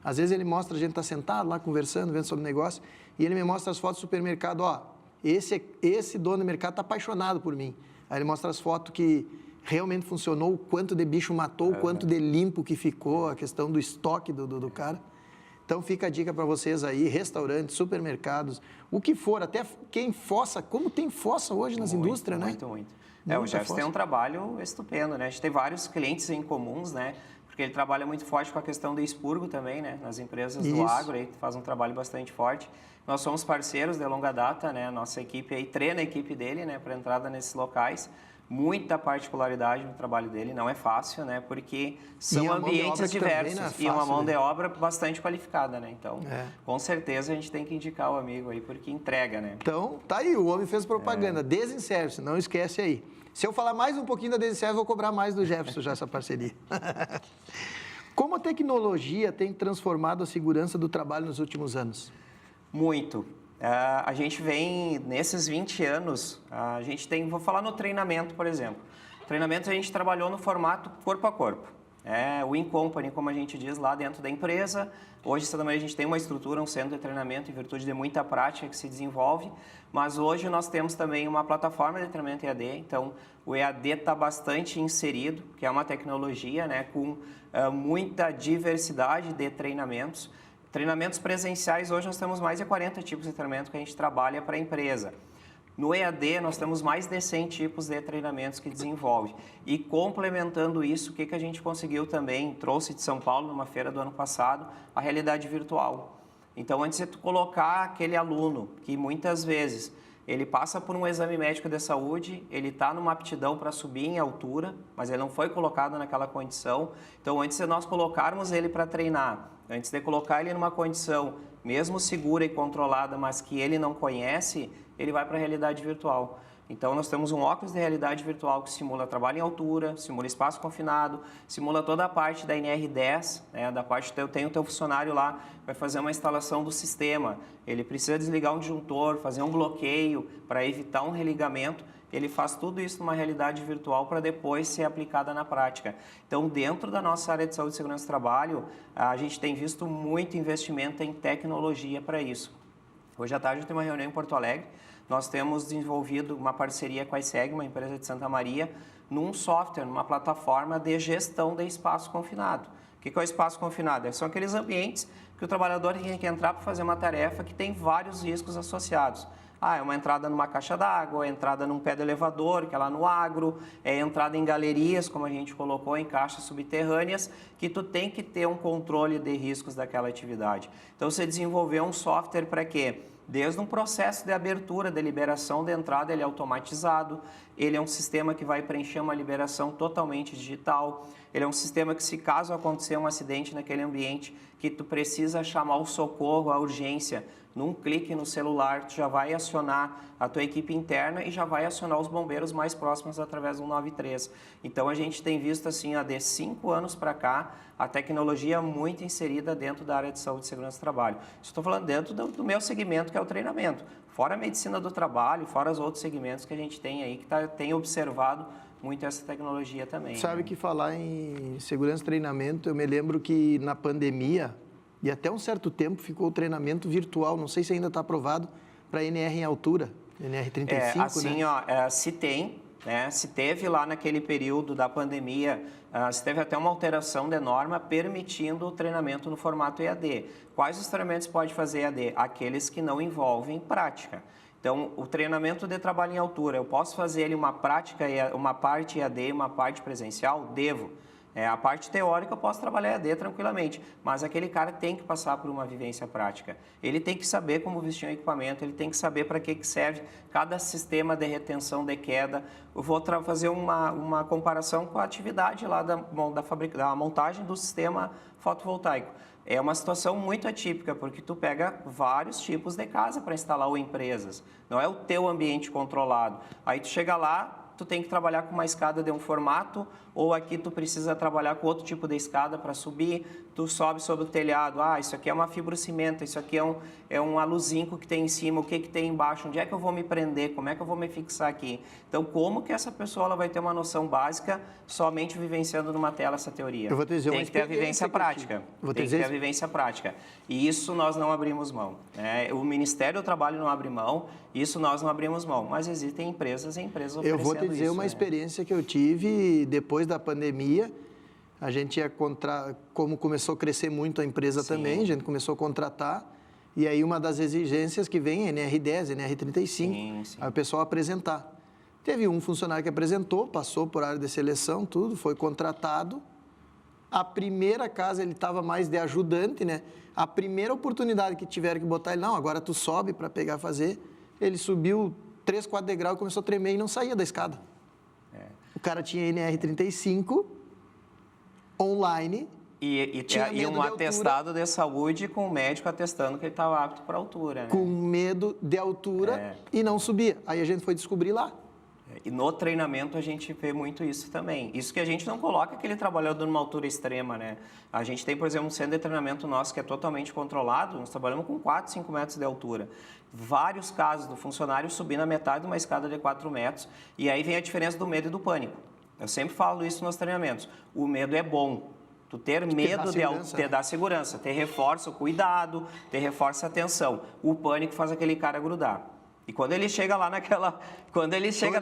Às vezes ele mostra, a gente está sentado lá conversando, vendo sobre o negócio, e ele me mostra as fotos do supermercado, ó, esse dono do mercado está apaixonado por mim. Aí ele mostra as fotos que realmente funcionou, o quanto de bicho matou, o quanto de limpo que ficou, a questão do estoque do cara. Então, fica a dica para vocês aí, restaurantes, supermercados, o que for, até quem fossa, como tem fossa hoje nas indústrias, né? Muito. O Jefferson tem um trabalho estupendo, né? A gente tem vários clientes em comuns, né? Porque ele trabalha muito forte com a questão do expurgo também, né? Nas empresas do agro, aí faz um trabalho bastante forte. Nós somos parceiros de longa data, né? Nossa equipe aí treina a equipe dele, né? Para entrada nesses locais. Muita particularidade no trabalho dele, não é fácil, né? Porque são ambientes diversos e uma mão de obra bastante qualificada, né? Então, com certeza a gente tem que indicar o amigo aí, porque entrega, né? Então, tá aí, o homem fez propaganda. Desinservice, não esquece aí. Se eu falar mais um pouquinho da Desinservice, eu vou cobrar mais do Jefferson já essa parceria. Como a tecnologia tem transformado a segurança do trabalho nos últimos anos? Muito. A gente vem, nesses 20 anos, a gente tem, vou falar no treinamento, por exemplo. Treinamento a gente trabalhou no formato corpo a corpo. O in-company, como a gente diz, lá dentro da empresa. Hoje, também a gente tem uma estrutura, um centro de treinamento em virtude de muita prática que se desenvolve. Mas hoje nós temos também uma plataforma de treinamento EAD. Então, o EAD está bastante inserido, que é uma tecnologia, né, com muita diversidade de treinamentos. Treinamentos presenciais, hoje nós temos mais de 40 tipos de treinamento que a gente trabalha para a empresa. No EAD, nós temos mais de 100 tipos de treinamentos que desenvolve. E complementando isso, o que a gente conseguiu também, trouxe de São Paulo, numa feira do ano passado, a realidade virtual. Então, antes de tu colocar aquele aluno que muitas vezes ele passa por um exame médico de saúde, ele está numa aptidão para subir em altura, mas ele não foi colocado naquela condição. Então, antes de nós colocarmos ele para treinar, antes de colocar ele numa condição mesmo segura e controlada, mas que ele não conhece, ele vai para a realidade virtual. Então, nós temos um óculos de realidade virtual que simula trabalho em altura, simula espaço confinado, simula toda a parte da NR10, né, da parte que tem o teu funcionário lá, vai fazer uma instalação do sistema, ele precisa desligar um disjuntor, fazer um bloqueio para evitar um religamento, ele faz tudo isso numa realidade virtual para depois ser aplicada na prática. Então, dentro da nossa área de saúde e segurança do trabalho, a gente tem visto muito investimento em tecnologia para isso. Hoje à tarde eu tenho uma reunião em Porto Alegre, nós temos desenvolvido uma parceria com a ISEG, uma empresa de Santa Maria, num software, numa plataforma de gestão de espaço confinado. O que é o espaço confinado? São aqueles ambientes que o trabalhador tem que entrar para fazer uma tarefa que tem vários riscos associados. É uma entrada numa caixa d'água, é entrada num pé de elevador, que é lá no agro, é entrada em galerias, como a gente colocou, em caixas subterrâneas, que tu tem que ter um controle de riscos daquela atividade. Então, você desenvolveu um software para quê? Desde um processo de abertura, de liberação de entrada, ele é automatizado, ele é um sistema que vai preencher uma liberação totalmente digital, ele é um sistema que, se caso acontecer um acidente naquele ambiente, que tu precisa chamar o socorro, a urgência, num clique no celular, tu já vai acionar a tua equipe interna e já vai acionar os bombeiros mais próximos através do 193. Então, a gente tem visto, assim, de 5 anos para cá, a tecnologia muito inserida dentro da área de saúde e segurança do trabalho. Estou falando dentro do meu segmento, que é o treinamento. Fora a medicina do trabalho, fora os outros segmentos que a gente tem aí, que tem observado muito essa tecnologia também. Sabe que falar em segurança e treinamento, eu me lembro que na pandemia, e até um certo tempo ficou o treinamento virtual, não sei se ainda está aprovado, para NR em altura, NR35, assim, né? Se tem, né? Se teve lá naquele período da pandemia, se teve até uma alteração de norma permitindo o treinamento no formato EAD. Quais os treinamentos pode fazer EAD? Aqueles que não envolvem prática. Então, o treinamento de trabalho em altura, eu posso fazer ele uma parte EAD e uma parte presencial? Devo. A parte teórica eu posso trabalhar EAD tranquilamente, mas aquele cara tem que passar por uma vivência prática. Ele tem que saber como vestir um equipamento, ele tem que saber para que serve cada sistema de retenção de queda. Eu vou fazer uma comparação com a atividade lá da montagem do sistema fotovoltaico. É uma situação muito atípica, porque tu pega vários tipos de casa para instalar ou empresas. Não é o teu ambiente controlado. Aí tu chega lá, tu tem que trabalhar com uma escada de um formato, ou aqui tu precisa trabalhar com outro tipo de escada para subir, tu sobe sobre o telhado, isso aqui é uma fibrocimento, isso aqui é um aluzinco que tem em cima, o que tem embaixo, onde é que eu vou me prender, como é que eu vou me fixar aqui? Então, como que essa pessoa ela vai ter uma noção básica somente vivenciando numa tela essa teoria? Eu vou te dizer tem que ter a vivência prática. Tem que ter a vivência prática. E isso nós não abrimos mão. Né? O Ministério do Trabalho não abre mão, isso nós não abrimos mão, mas existem empresas oferecendo isso. Eu vou te dizer uma experiência que eu tive depois da pandemia. A gente como começou a crescer muito a empresa também, a gente começou a contratar, e aí uma das exigências que vem é NR10, NR35, aí o pessoal apresentar. Teve um funcionário que apresentou, passou por área de seleção, tudo, foi contratado. A primeira casa ele estava mais de ajudante, né? A primeira oportunidade que tiveram que botar ele, não, agora tu sobe para pegar fazer, ele subiu 3, 4 degraus, começou a tremer e não saía da escada. O cara tinha NR35 online. E um atestado de saúde com o médico atestando que ele estava apto para altura. Né? Com medo de altura e não subia. Aí a gente foi descobrir lá. E no treinamento a gente vê muito isso também. Isso que a gente não coloca aquele trabalhador numa altura extrema, né? A gente tem, por exemplo, um centro de treinamento nosso que é totalmente controlado, nós trabalhamos com 4, 5 metros de altura. Vários casos do funcionário subir na metade de uma escada de 4 metros, e aí vem a diferença do medo e do pânico. Eu sempre falo isso nos treinamentos. O medo é bom. Tu ter medo te dá segurança, te reforça o cuidado, te reforça a atenção. O pânico faz aquele cara grudar. E quando ele chega lá naquela... Quando ele chega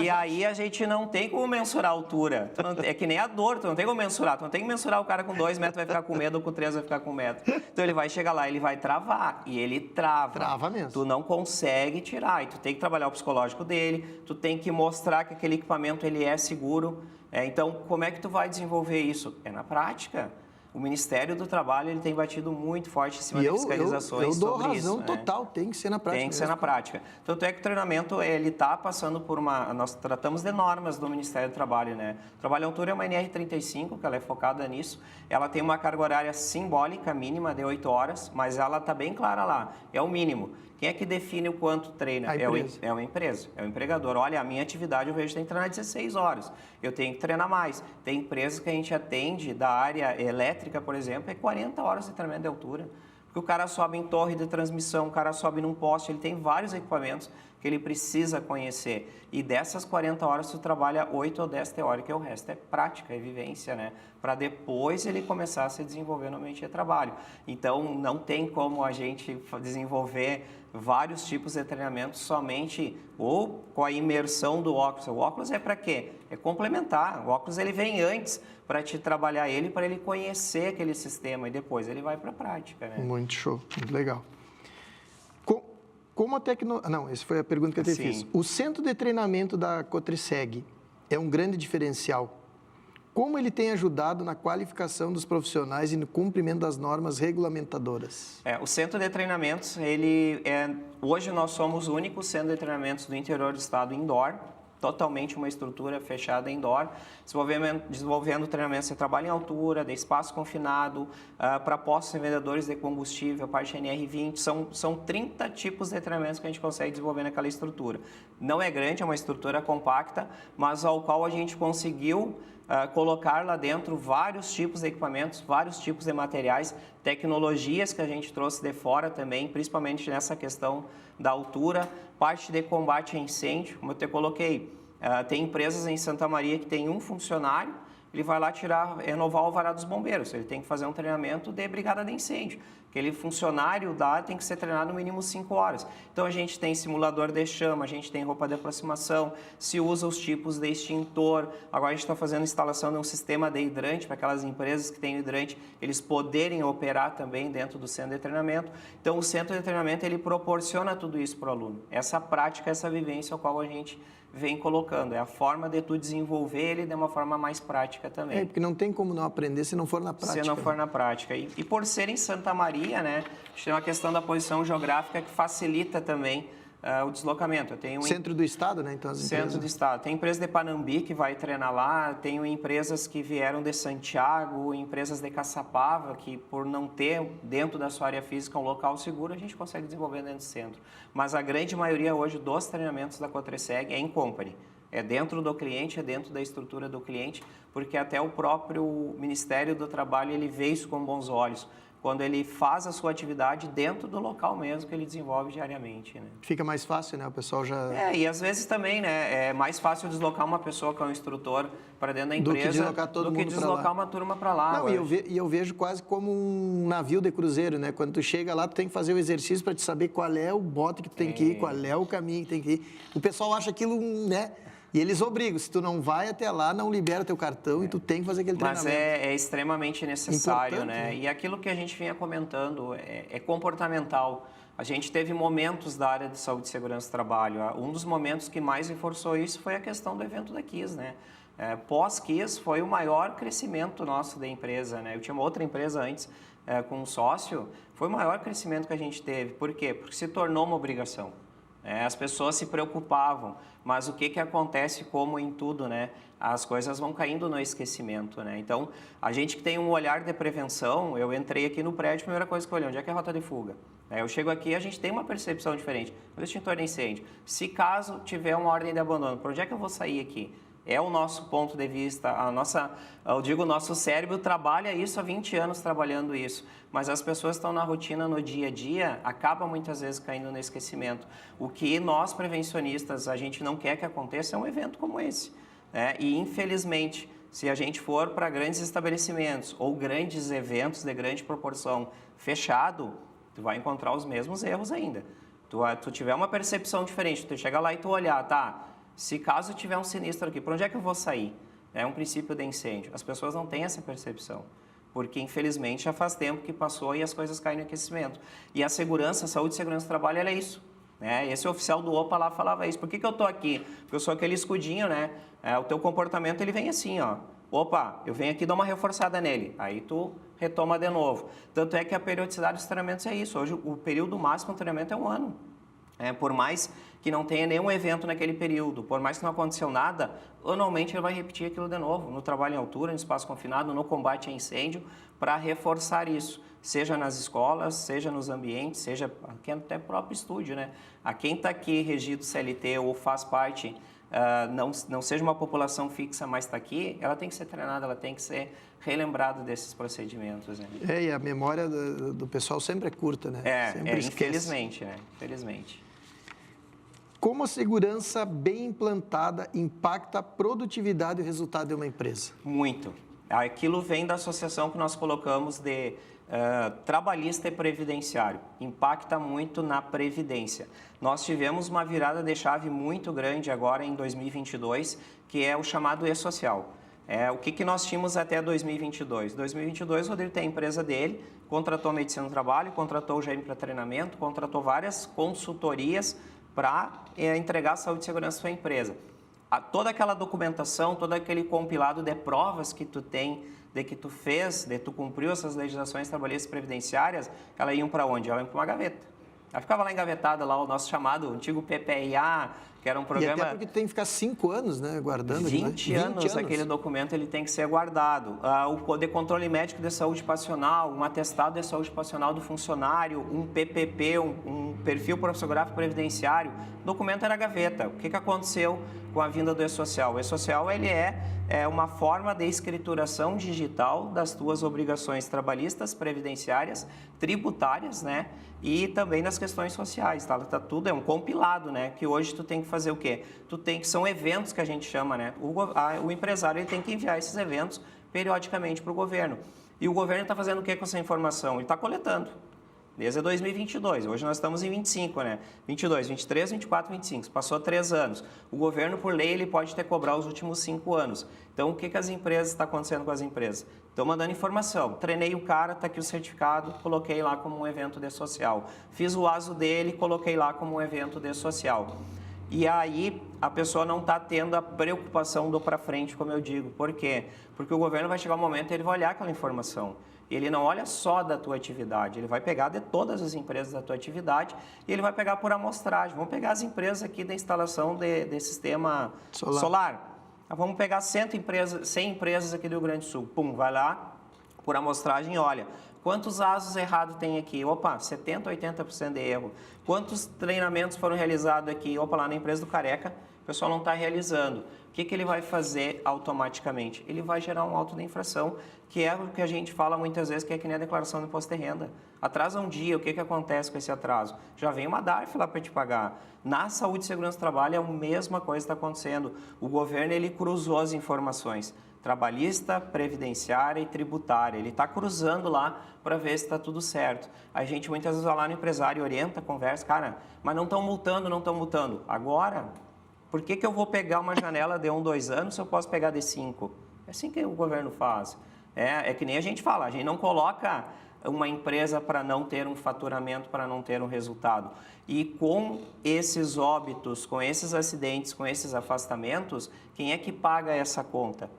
e aí a gente não tem como mensurar a altura. É que nem a dor, tu não tem como mensurar. Tu não tem que mensurar o cara com 2 metros vai ficar com medo, ou com 3 vai ficar com medo. Então ele vai chegar lá, ele vai travar. E ele trava. Trava mesmo. Tu não consegue tirar. E tu tem que trabalhar o psicológico dele, tu tem que mostrar que aquele equipamento ele é seguro. Então, como é que tu vai desenvolver isso? É na prática. O Ministério do Trabalho ele tem batido muito forte em cima de fiscalizações sobre isso. Eu dou razão total, tem que ser na prática. Tem que ser na prática. Tanto é que o treinamento ele está passando por nós tratamos de normas do Ministério do Trabalho, né? O Trabalho à Altura é uma NR35, que ela é focada nisso. Ela tem uma carga horária simbólica mínima de 8 horas, mas ela está bem clara lá, é o mínimo. Quem é que define o quanto treina? A empresa. É uma empresa, é o empregador. Olha, a minha atividade eu vejo que tem que treinar 16 horas, eu tenho que treinar mais. Tem empresas que a gente atende da área elétrica, por exemplo, é 40 horas de treinamento de altura. Porque o cara sobe em torre de transmissão, o cara sobe num poste, ele tem vários equipamentos que ele precisa conhecer. E dessas 40 horas, tu trabalha 8 ou 10 teóricas, e o resto é prática, é vivência, né? Para depois ele começar a se desenvolver no ambiente de trabalho. Então, não tem como a gente desenvolver vários tipos de treinamento somente ou com a imersão do óculos. O óculos é para quê? É complementar. O óculos ele vem antes para te trabalhar ele, para ele conhecer aquele sistema e depois ele vai para a prática, né? Muito show, muito legal. Como a tecnologia... Não, essa foi a pergunta que eu te fiz. O centro de treinamento da Cotreseg é um grande diferencial. Como ele tem ajudado na qualificação dos profissionais e no cumprimento das normas regulamentadoras? O centro de treinamentos, hoje nós somos o único centro de treinamentos do interior do estado indoor, totalmente uma estrutura fechada indoor, desenvolvendo treinamentos de trabalho em altura, de espaço confinado, para postos e vendedores de combustível, parte NR20, são 30 tipos de treinamentos que a gente consegue desenvolver naquela estrutura. Não é grande, é uma estrutura compacta, mas ao qual a gente conseguiu colocar lá dentro vários tipos de equipamentos, vários tipos de materiais, tecnologias que a gente trouxe de fora também, principalmente nessa questão da altura, parte de combate a incêndio, como eu te coloquei. Tem empresas em Santa Maria que tem um funcionário, ele vai lá renovar o alvará dos bombeiros, ele tem que fazer um treinamento de brigada de incêndio. Aquele funcionário tem que ser treinado no mínimo 5 horas. Então, a gente tem simulador de chama, a gente tem roupa de aproximação, se usa os tipos de extintor. Agora, a gente está fazendo instalação de um sistema de hidrante para aquelas empresas que têm hidrante, eles poderem operar também dentro do centro de treinamento. Então, o centro de treinamento, ele proporciona tudo isso para o aluno. Essa prática, essa vivência, a qual a gente vem colocando. É a forma de tu desenvolver ele de uma forma mais prática também. Porque não tem como não aprender se não for na prática. Se não for na prática. E por ser em Santa Maria, né, a gente tem uma questão da posição geográfica que facilita também o deslocamento. Eu tenho Centro do estado, né? Então, as empresas... Centro do estado. Tem empresa de Panambi que vai treinar lá, tenho empresas que vieram de Santiago, empresas de Caçapava, que por não ter dentro da sua área física um local seguro, a gente consegue desenvolver dentro do centro. Mas a grande maioria hoje dos treinamentos da Cotreseg é em company. É dentro do cliente, é dentro da estrutura do cliente, porque até o próprio Ministério do Trabalho ele vê isso com bons olhos, quando ele faz a sua atividade dentro do local mesmo que ele desenvolve diariamente, né? Fica mais fácil, né? O pessoal já... E às vezes também, né? É mais fácil deslocar uma pessoa que é um instrutor para dentro da empresa do que deslocar uma turma para lá. Não, e eu vejo quase como um navio de cruzeiro, né? Quando tu chega lá, tu tem que fazer o exercício para te saber qual é o bote que tu tem que ir, qual é o caminho que tem que ir. O pessoal acha aquilo, né? E eles obrigam, se tu não vai até lá, não libera teu cartão e tu tem que fazer aquele treinamento. Mas é extremamente necessário, né? Né? E aquilo que a gente vinha comentando é comportamental. A gente teve momentos da área de saúde e segurança do trabalho. Um dos momentos que mais reforçou isso foi a questão do evento da KISS, né? Pós-KISS foi o maior crescimento nosso da empresa, né? Eu tinha uma outra empresa antes com um sócio, foi o maior crescimento que a gente teve. Por quê? Porque se tornou uma obrigação. As pessoas se preocupavam, mas o que acontece, como em tudo, né? As coisas vão caindo no esquecimento, né? Então, a gente que tem um olhar de prevenção, eu entrei aqui no prédio, a primeira coisa que eu olhei, onde é que é a rota de fuga? Eu chego aqui, a gente tem uma percepção diferente. O extintor de incêndio, se caso tiver uma ordem de abandono, por onde é que eu vou sair aqui? É o nosso ponto de vista, o nosso cérebro trabalha isso há 20 anos trabalhando isso, mas as pessoas estão na rotina, no dia a dia, acaba muitas vezes caindo no esquecimento. O que nós, prevencionistas, a gente não quer que aconteça é um evento como esse, né? E, infelizmente, se a gente for para grandes estabelecimentos ou grandes eventos de grande proporção fechado, tu vai encontrar os mesmos erros ainda. Tu tiver uma percepção diferente, tu chega lá e tu olhar, tá... Se caso tiver um sinistro aqui, por onde é que eu vou sair? É um princípio de incêndio. As pessoas não têm essa percepção, porque infelizmente já faz tempo que passou e as coisas caem no aquecimento. E a segurança, a saúde e segurança do trabalho, ela é isso. Né? Esse oficial do OPA lá falava isso. Por que eu estou aqui? Porque eu sou aquele escudinho, né? O teu comportamento ele vem assim, ó. Opa, eu venho aqui dar uma reforçada nele. Aí tu retoma de novo. Tanto é que a periodicidade dos treinamentos é isso. Hoje o período máximo do treinamento é 1 ano. Por mais que não tenha nenhum evento naquele período, por mais que não aconteceu nada, anualmente ele vai repetir aquilo de novo, no trabalho em altura, no espaço confinado, no combate a incêndio, para reforçar isso, seja nas escolas, seja nos ambientes, seja até no próprio estúdio, né? A quem está aqui regido CLT ou faz parte, não seja uma população fixa, mas está aqui, ela tem que ser treinada, ela tem que ser relembrada desses procedimentos, né? E a memória do pessoal sempre é curta, né? Sempre esquece. Infelizmente, né? Infelizmente. Como a segurança bem implantada impacta a produtividade e o resultado de uma empresa? Muito. Aquilo vem da associação que nós colocamos de trabalhista e previdenciário. Impacta muito na previdência. Nós tivemos uma virada de chave muito grande agora em 2022, que é o chamado e-social. O que nós tínhamos até 2022? 2022, o Rodrigo tem a empresa dele, contratou a Medicina do Trabalho, contratou o GM para treinamento, contratou várias consultorias para entregar saúde e segurança à sua empresa. Toda aquela documentação, todo aquele compilado de provas que tu tem, de que tu fez, de tu cumpriu essas legislações trabalhistas previdenciárias, elas iam para onde? Elas iam para uma gaveta. Ela ficava lá engavetada, lá o nosso chamado antigo PPIA, que era um programa... E até porque tem que ficar 5 anos, né, guardando. 20 anos aquele documento ele tem que ser guardado. O de controle médico de saúde passional, um atestado de saúde passional do funcionário, um PPP, um perfil profissiográfico previdenciário, o documento era gaveta. O que aconteceu com a vinda do e-social? O e-social ele é uma forma de escrituração digital das tuas obrigações trabalhistas, previdenciárias, tributárias, né? E também nas questões sociais, tá tudo, é um compilado, né? Que hoje tu tem que fazer o quê? São eventos que a gente chama, né? O empresário ele tem que enviar esses eventos periodicamente para o governo. E o governo está fazendo o que com essa informação? Ele está coletando. Desde 2022, hoje nós estamos em 25, né? 22, 23, 24, 25, passou 3 anos. O governo, por lei, ele pode ter cobrar os últimos 5 anos. Então, o que as empresas, está acontecendo com as empresas? Estão mandando informação, treinei o cara, está aqui o certificado, coloquei lá como um evento de social. Fiz o ASO dele, coloquei lá como um evento de social. E aí, a pessoa não está tendo a preocupação do para frente, como eu digo. Por quê? Porque o governo vai chegar um momento e ele vai olhar aquela informação. Ele não olha só da tua atividade, ele vai pegar de todas as empresas da tua atividade e ele vai pegar por amostragem. Vamos pegar as empresas aqui da instalação de sistema solar. Vamos pegar 100 empresas aqui do Rio Grande do Sul. Pum, vai lá, por amostragem e olha. Quantos ASOs errados tem aqui? Opa, 70%, 80% de erro. Quantos treinamentos foram realizados aqui? Opa, lá na empresa do Careca, o pessoal não está realizando. O que ele vai fazer automaticamente? Ele vai gerar um auto de infração, que é o que a gente fala muitas vezes, que é que nem a declaração do imposto de renda. Atrasa um dia, o que acontece com esse atraso? Já vem uma DARF lá para te pagar. Na saúde e segurança do trabalho, é a mesma coisa que está acontecendo. O governo, ele cruzou as informações. Trabalhista, previdenciária e tributária. Ele está cruzando lá para ver se está tudo certo. A gente muitas vezes vai lá no empresário, orienta, conversa, cara, mas não estão multando, não estão multando. Agora, por que eu vou pegar uma janela de 1, 2 anos se eu posso pegar de 5? É assim que o governo faz. É que nem a gente fala, a gente não coloca uma empresa para não ter um faturamento, para não ter um resultado. E com esses óbitos, com esses acidentes, com esses afastamentos, quem é que paga essa conta?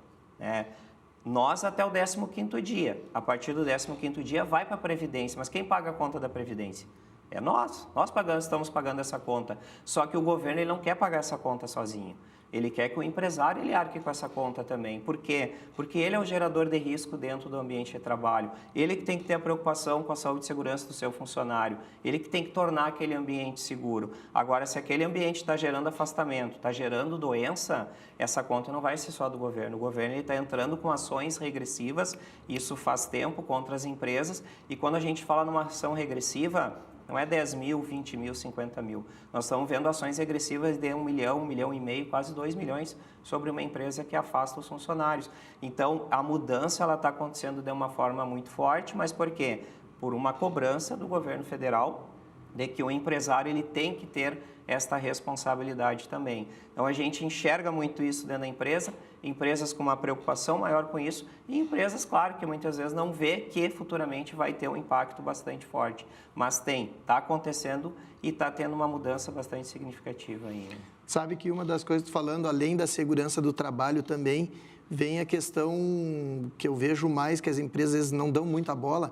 Nós até o 15º dia. A partir do 15º dia vai para a Previdência. Mas quem paga a conta da Previdência? É nós. Nós estamos pagando essa conta. Só que o governo ele não quer pagar essa conta sozinho. Ele quer que o empresário ele arque com essa conta também. Por quê? Porque ele é o gerador de risco dentro do ambiente de trabalho. Ele que tem que ter a preocupação com a saúde e segurança do seu funcionário. Ele que tem que tornar aquele ambiente seguro. Agora, se aquele ambiente está gerando afastamento, está gerando doença, essa conta não vai ser só do governo. O governo está entrando com ações regressivas, isso faz tempo, contra as empresas. E quando a gente fala numa ação regressiva, não é 10 mil, 20 mil, 50 mil. Nós estamos vendo ações regressivas de 1 milhão, 1,5 milhão, quase 2 milhões sobre uma empresa que afasta os funcionários. Então, a mudança está acontecendo de uma forma muito forte, mas por quê? Por uma cobrança do governo federal de que o empresário ele tem que ter esta responsabilidade também. Então, a gente enxerga muito isso dentro da empresa, empresas com uma preocupação maior com isso e empresas, claro, que muitas vezes não vê que futuramente vai ter um impacto bastante forte. Mas está acontecendo e está tendo uma mudança bastante significativa ainda. Sabe que uma das coisas, falando além da segurança do trabalho também, vem a questão que eu vejo mais, que as empresas não dão muita bola,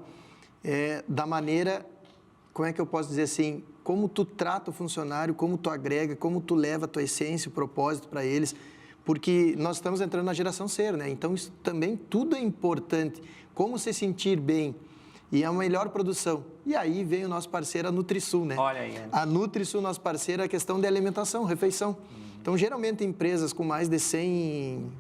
da maneira, como é que eu posso dizer assim, como tu trata o funcionário, como tu agrega, como tu leva a tua essência, o propósito para eles, porque nós estamos entrando na geração ser, né? Então, isso também tudo é importante. Como se sentir bem e a melhor produção. E aí vem o nosso parceiro, a NutriSul, né? Olha aí. A NutriSul, nosso parceiro, é a questão de alimentação, refeição. Então, geralmente, empresas com mais de 100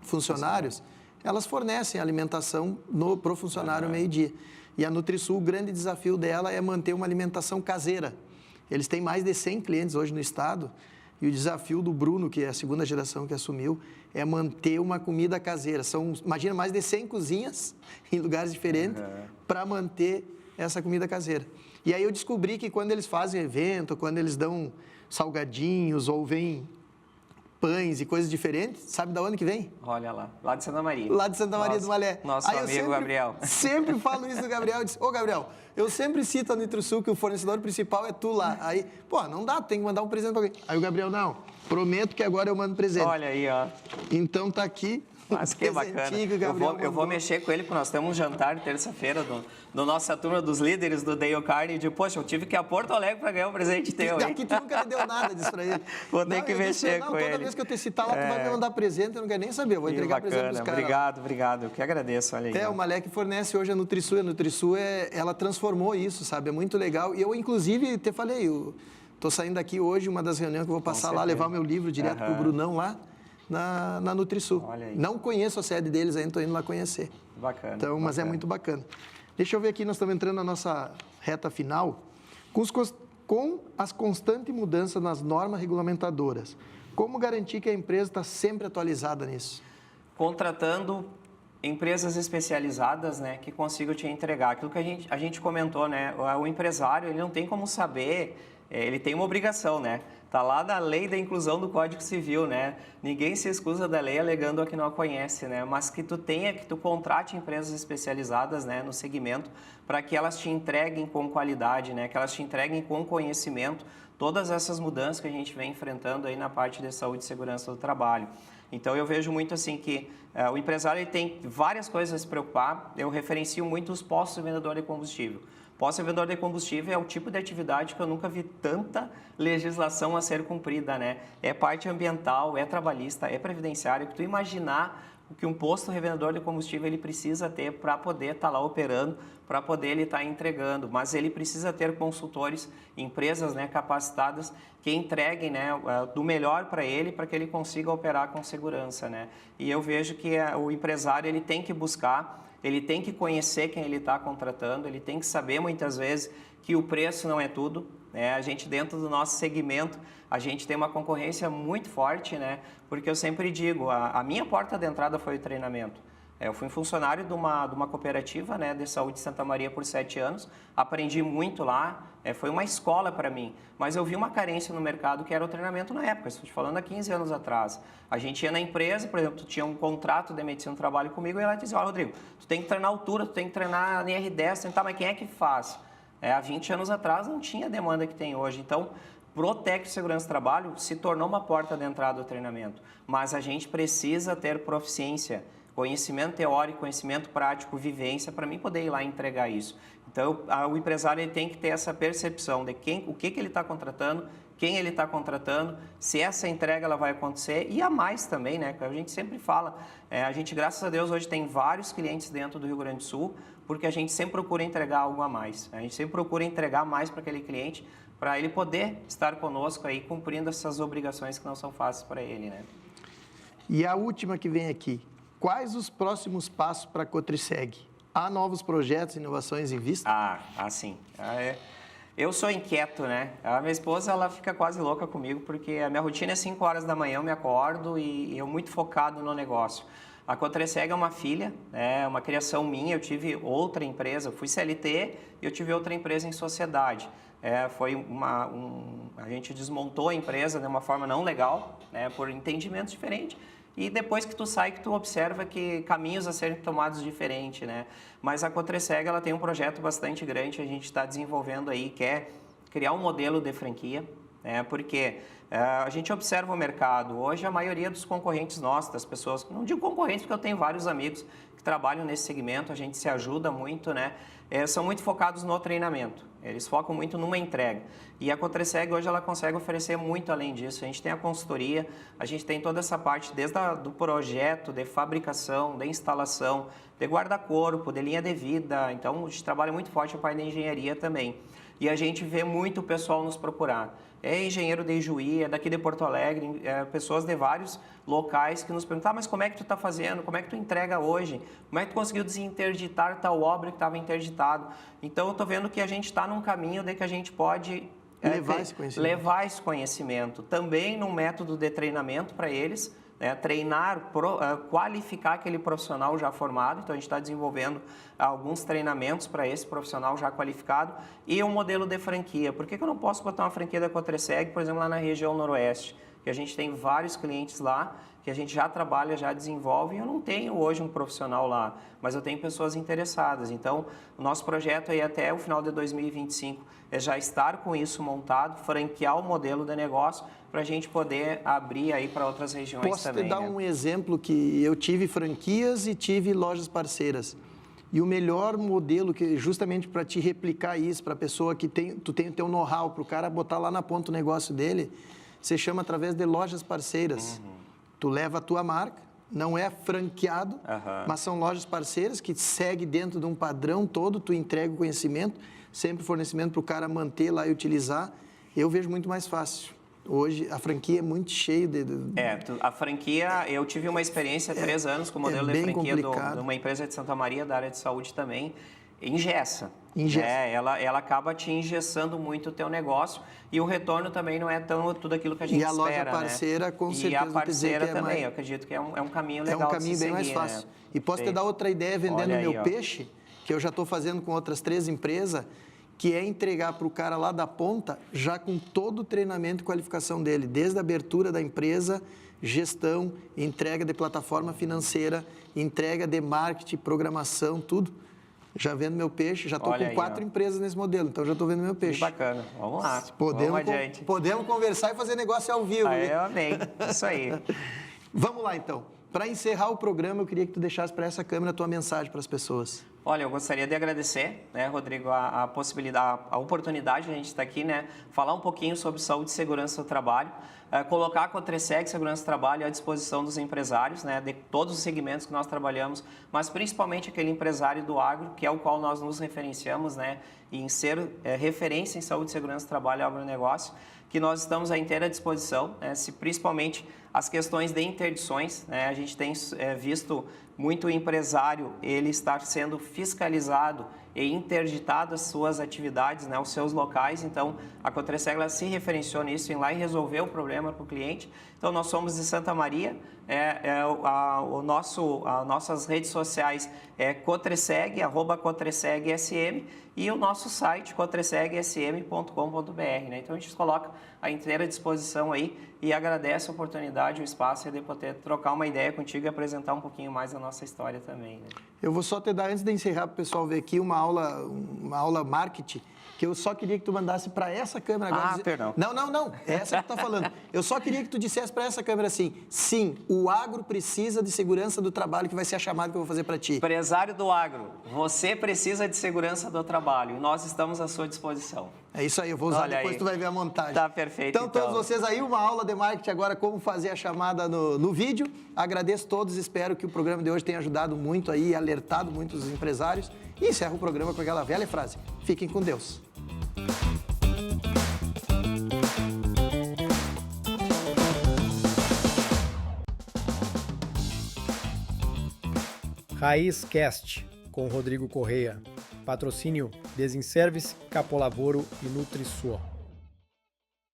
funcionários, elas fornecem alimentação para o funcionário ao meio-dia. E a NutriSul, o grande desafio dela é manter uma alimentação caseira. Eles têm mais de 100 clientes hoje no estado e o desafio do Bruno, que é a segunda geração que assumiu, é manter uma comida caseira. Imagina, mais de 100 cozinhas em lugares diferentes para manter essa comida caseira. E aí eu descobri que quando eles fazem evento, quando eles dão salgadinhos ou vêm pães e coisas diferentes, sabe da onde que vem? Olha lá de Santa Maria. Lá de Santa Maria do Malé. Nosso amigo Gabriel. Sempre falo isso do Gabriel. Eu disse, ô Gabriel, eu sempre cito a NutriSul que o fornecedor principal é tu lá. Aí, pô, não dá, tem que mandar um presente para alguém. Aí o Gabriel, não, prometo que agora eu mando presente. Olha aí, ó. Então tá aqui. Mas que bacana. Eu vou mexer com ele, porque nós temos um jantar terça-feira do nossa turma dos líderes do Dale Carne. De, poxa, eu tive que ir a Porto Alegre para ganhar um presente teu. Daqui tu nunca me deu nada disso para ele. Vou ter que mexer com ele. Toda vez que eu te citar lá, tu vai me mandar presente, eu não quero nem saber. Eu vou entregar presente pros caras. Obrigado. Eu que agradeço, olha aí. O Malé que fornece hoje a NutriSul. A NutriSul, ela transformou isso, sabe? É muito legal. E eu, inclusive, te falei, estou saindo daqui hoje, uma das reuniões que eu vou passar lá, levar meu livro direto pro Brunão lá. Na NutriSul. Não conheço a sede deles ainda, estou indo lá conhecer. Bacana. Então, mas é muito bacana. Deixa eu ver aqui, nós estamos entrando na nossa reta final. Com as constantes mudanças nas normas regulamentadoras, como garantir que a empresa está sempre atualizada nisso? Contratando empresas especializadas, né, que consigam te entregar. Aquilo que a gente comentou, né, o empresário, ele não tem como saber, ele tem uma obrigação, né? Está lá na lei da inclusão do Código Civil, né? Ninguém se excusa da lei alegando a que não a conhece, né? Mas que tu contrate empresas especializadas, né, no segmento para que elas te entreguem com qualidade, né? Que elas te entreguem com conhecimento todas essas mudanças que a gente vem enfrentando aí na parte de saúde e segurança do trabalho. Então, eu vejo muito assim que o empresário ele tem várias coisas a se preocupar. Eu referencio muito os postos de vendedor de combustível. Posto de vendedor de combustível é o tipo de atividade que eu nunca vi tanta legislação a ser cumprida, né? É parte ambiental, é trabalhista, é previdenciário, que tu imaginar o que um posto revendedor de combustível ele precisa ter para poder estar lá operando, para poder ele estar entregando, mas ele precisa ter consultores, empresas, né, capacitadas que entreguem, né, do melhor para que ele consiga operar com segurança, né? E eu vejo que o empresário ele tem que buscar, ele tem que conhecer quem ele está contratando, ele tem que saber muitas vezes que o preço não é tudo, né? A gente dentro do nosso segmento, a gente tem uma concorrência muito forte, né? Porque eu sempre digo, a minha porta de entrada foi o treinamento. Eu fui funcionário de uma cooperativa, né, de saúde de Santa Maria por 7 anos, aprendi muito lá, foi uma escola para mim, mas eu vi uma carência no mercado que era o treinamento na época, estou te falando há 15 anos atrás. A gente ia na empresa, por exemplo, tu tinha um contrato de medicina do trabalho comigo e ela dizia, ó, Rodrigo, tu tem que treinar altura, tu tem que treinar NR10, mas quem é que faz? Há 20 anos atrás não tinha a demanda que tem hoje, então pro técnico de segurança do trabalho se tornou uma porta de entrada do treinamento, mas a gente precisa ter proficiência, conhecimento teórico, conhecimento prático, vivência, para mim poder ir lá e entregar isso. Então, o empresário ele tem que ter essa percepção de o que ele está contratando, quem ele está contratando, se essa entrega ela vai acontecer e a mais também, né? Que a gente sempre fala, a gente, graças a Deus, hoje tem vários clientes dentro do Rio Grande do Sul, porque a gente sempre procura entregar algo a mais. A gente sempre procura entregar mais para aquele cliente, para ele poder estar conosco aí, cumprindo essas obrigações que não são fáceis para ele, né? E a última que vem aqui. Quais os próximos passos para a Cotriseg? Há novos projetos e inovações em vista? Sim. Eu sou inquieto, né? A minha esposa, ela fica quase louca comigo, porque a minha rotina é 5 horas da manhã, eu me acordo e eu muito focado no negócio. A Cotriseg é uma filha, é uma criação minha, eu tive outra empresa, eu fui CLT e eu tive outra empresa em sociedade. A gente desmontou a empresa de uma forma não legal, né, por entendimentos diferentes. E depois que tu sai, que tu observa que caminhos a serem tomados diferentes, né? Mas a Cotriseg, ela tem um projeto bastante grande, a gente está desenvolvendo aí, que é criar um modelo de franquia, né? Porque a gente observa o mercado, hoje a maioria dos concorrentes nossos, das pessoas, não digo concorrentes porque eu tenho vários amigos que trabalham nesse segmento, a gente se ajuda muito, né? São muito focados no treinamento. Eles focam muito numa entrega. E a Cotreseg hoje ela consegue oferecer muito além disso. A gente tem a consultoria, a gente tem toda essa parte desde do projeto, de fabricação, de instalação, de guarda-corpo, de linha de vida. Então, a gente trabalha muito forte a parte da engenharia também. E a gente vê muito o pessoal nos procurar. É engenheiro de Ijuí, é daqui de Porto Alegre, pessoas de vários locais que nos perguntam, mas como é que tu está fazendo? Como é que tu entrega hoje? Como é que tu conseguiu desinterditar tal obra que estava interditado? Então, eu estou vendo que a gente está num caminho de que a gente pode levar esse conhecimento. Também num método de treinamento para eles, treinar, qualificar aquele profissional já formado. Então, a gente está desenvolvendo alguns treinamentos para esse profissional já qualificado e um modelo de franquia. Por que eu não posso botar uma franquia da Cotreseg, por exemplo, lá na região noroeste? Que a gente tem vários clientes lá, que a gente já trabalha, já desenvolve, e eu não tenho hoje um profissional lá, mas eu tenho pessoas interessadas. Então, o nosso projeto aí até o final de 2025 é já estar com isso montado, franquear o modelo de negócio, para a gente poder abrir aí para outras regiões também. Posso te dar um exemplo que eu tive franquias e tive lojas parceiras. E o melhor modelo, que justamente para te replicar isso, para a pessoa que tu tem o teu know-how, para o cara botar lá na ponta o negócio dele, você chama através de lojas parceiras. Tu leva a tua marca, não é franqueado, mas são lojas parceiras que seguem dentro de um padrão todo, tu entrega o conhecimento, sempre fornecimento para o cara manter lá e utilizar. Eu vejo muito mais fácil. Hoje, a franquia é muito cheia de... A franquia, eu tive uma experiência há 3 anos com o modelo de franquia de uma empresa de Santa Maria, da área de saúde também, engessa. Ela acaba te engessando muito o teu negócio e o retorno também não é tudo aquilo que a gente espera. E a loja parceira, com certeza. E a parceira também, eu acredito que é um caminho legal. É um caminho bem mais fácil. E posso te dar outra ideia vendendo meu peixe, que eu já estou fazendo com outras 3 empresas, que é entregar para o cara lá da ponta, já com todo o treinamento e qualificação dele, desde a abertura da empresa, gestão, entrega de plataforma financeira, entrega de marketing, programação, tudo. Já vendo meu peixe, já estou com 4 empresas nesse modelo, então já estou vendo meu peixe. Que bacana, vamos lá, vamos adiante. Podemos conversar e fazer negócio ao vivo. Eu amei, isso aí. Vamos lá então. Para encerrar o programa, eu queria que tu deixasse para essa câmera a tua mensagem para as pessoas. Olha, eu gostaria de agradecer, Rodrigo, a possibilidade, a oportunidade de a gente estar aqui, falar um pouquinho sobre saúde e segurança do trabalho, colocar a Cotreseg Segurança do Trabalho à disposição dos empresários, de todos os segmentos que nós trabalhamos, mas principalmente aquele empresário do agro, que é o qual nós nos referenciamos, em ser referência em saúde e segurança do trabalho e agronegócio, que nós estamos à inteira disposição, se principalmente as questões de interdições, a gente tem visto muito empresário ele estar sendo fiscalizado e interditado as suas atividades, os seus locais. Então, a Cotreseg se referenciou nisso, em lá e resolveu o problema para o cliente. Então, nós somos de Santa Maria, nossas redes sociais é Cotreseg, @CotresegSM, e o nosso site, cotresegsm.com.br. Então, a gente coloca à inteira disposição aí e agradece a oportunidade, o espaço de poder trocar uma ideia contigo e apresentar um pouquinho mais da nossa história também. Eu vou só te dar, antes de encerrar, para o pessoal ver aqui, uma aula marketing, que eu só queria que tu mandasse para essa câmera agora. Perdão. Não. É essa que tu está falando. Eu só queria que tu dissesse para essa câmera assim, sim, o agro precisa de segurança do trabalho, que vai ser a chamada que eu vou fazer para ti. Empresário do agro, você precisa de segurança do trabalho e nós estamos à sua disposição. É isso aí, eu vou usar depois, tu vai ver a montagem. Tá perfeito, então. Todos vocês aí, uma aula de marketing agora, como fazer a chamada no vídeo. Agradeço a todos, espero que o programa de hoje tenha ajudado muito aí, alertado muitos empresários. E encerro o programa com aquela velha frase, fiquem com Deus. Raiz Cast, com Rodrigo Correia. Patrocínio Desinservice, Capolavoro e NutriSuor.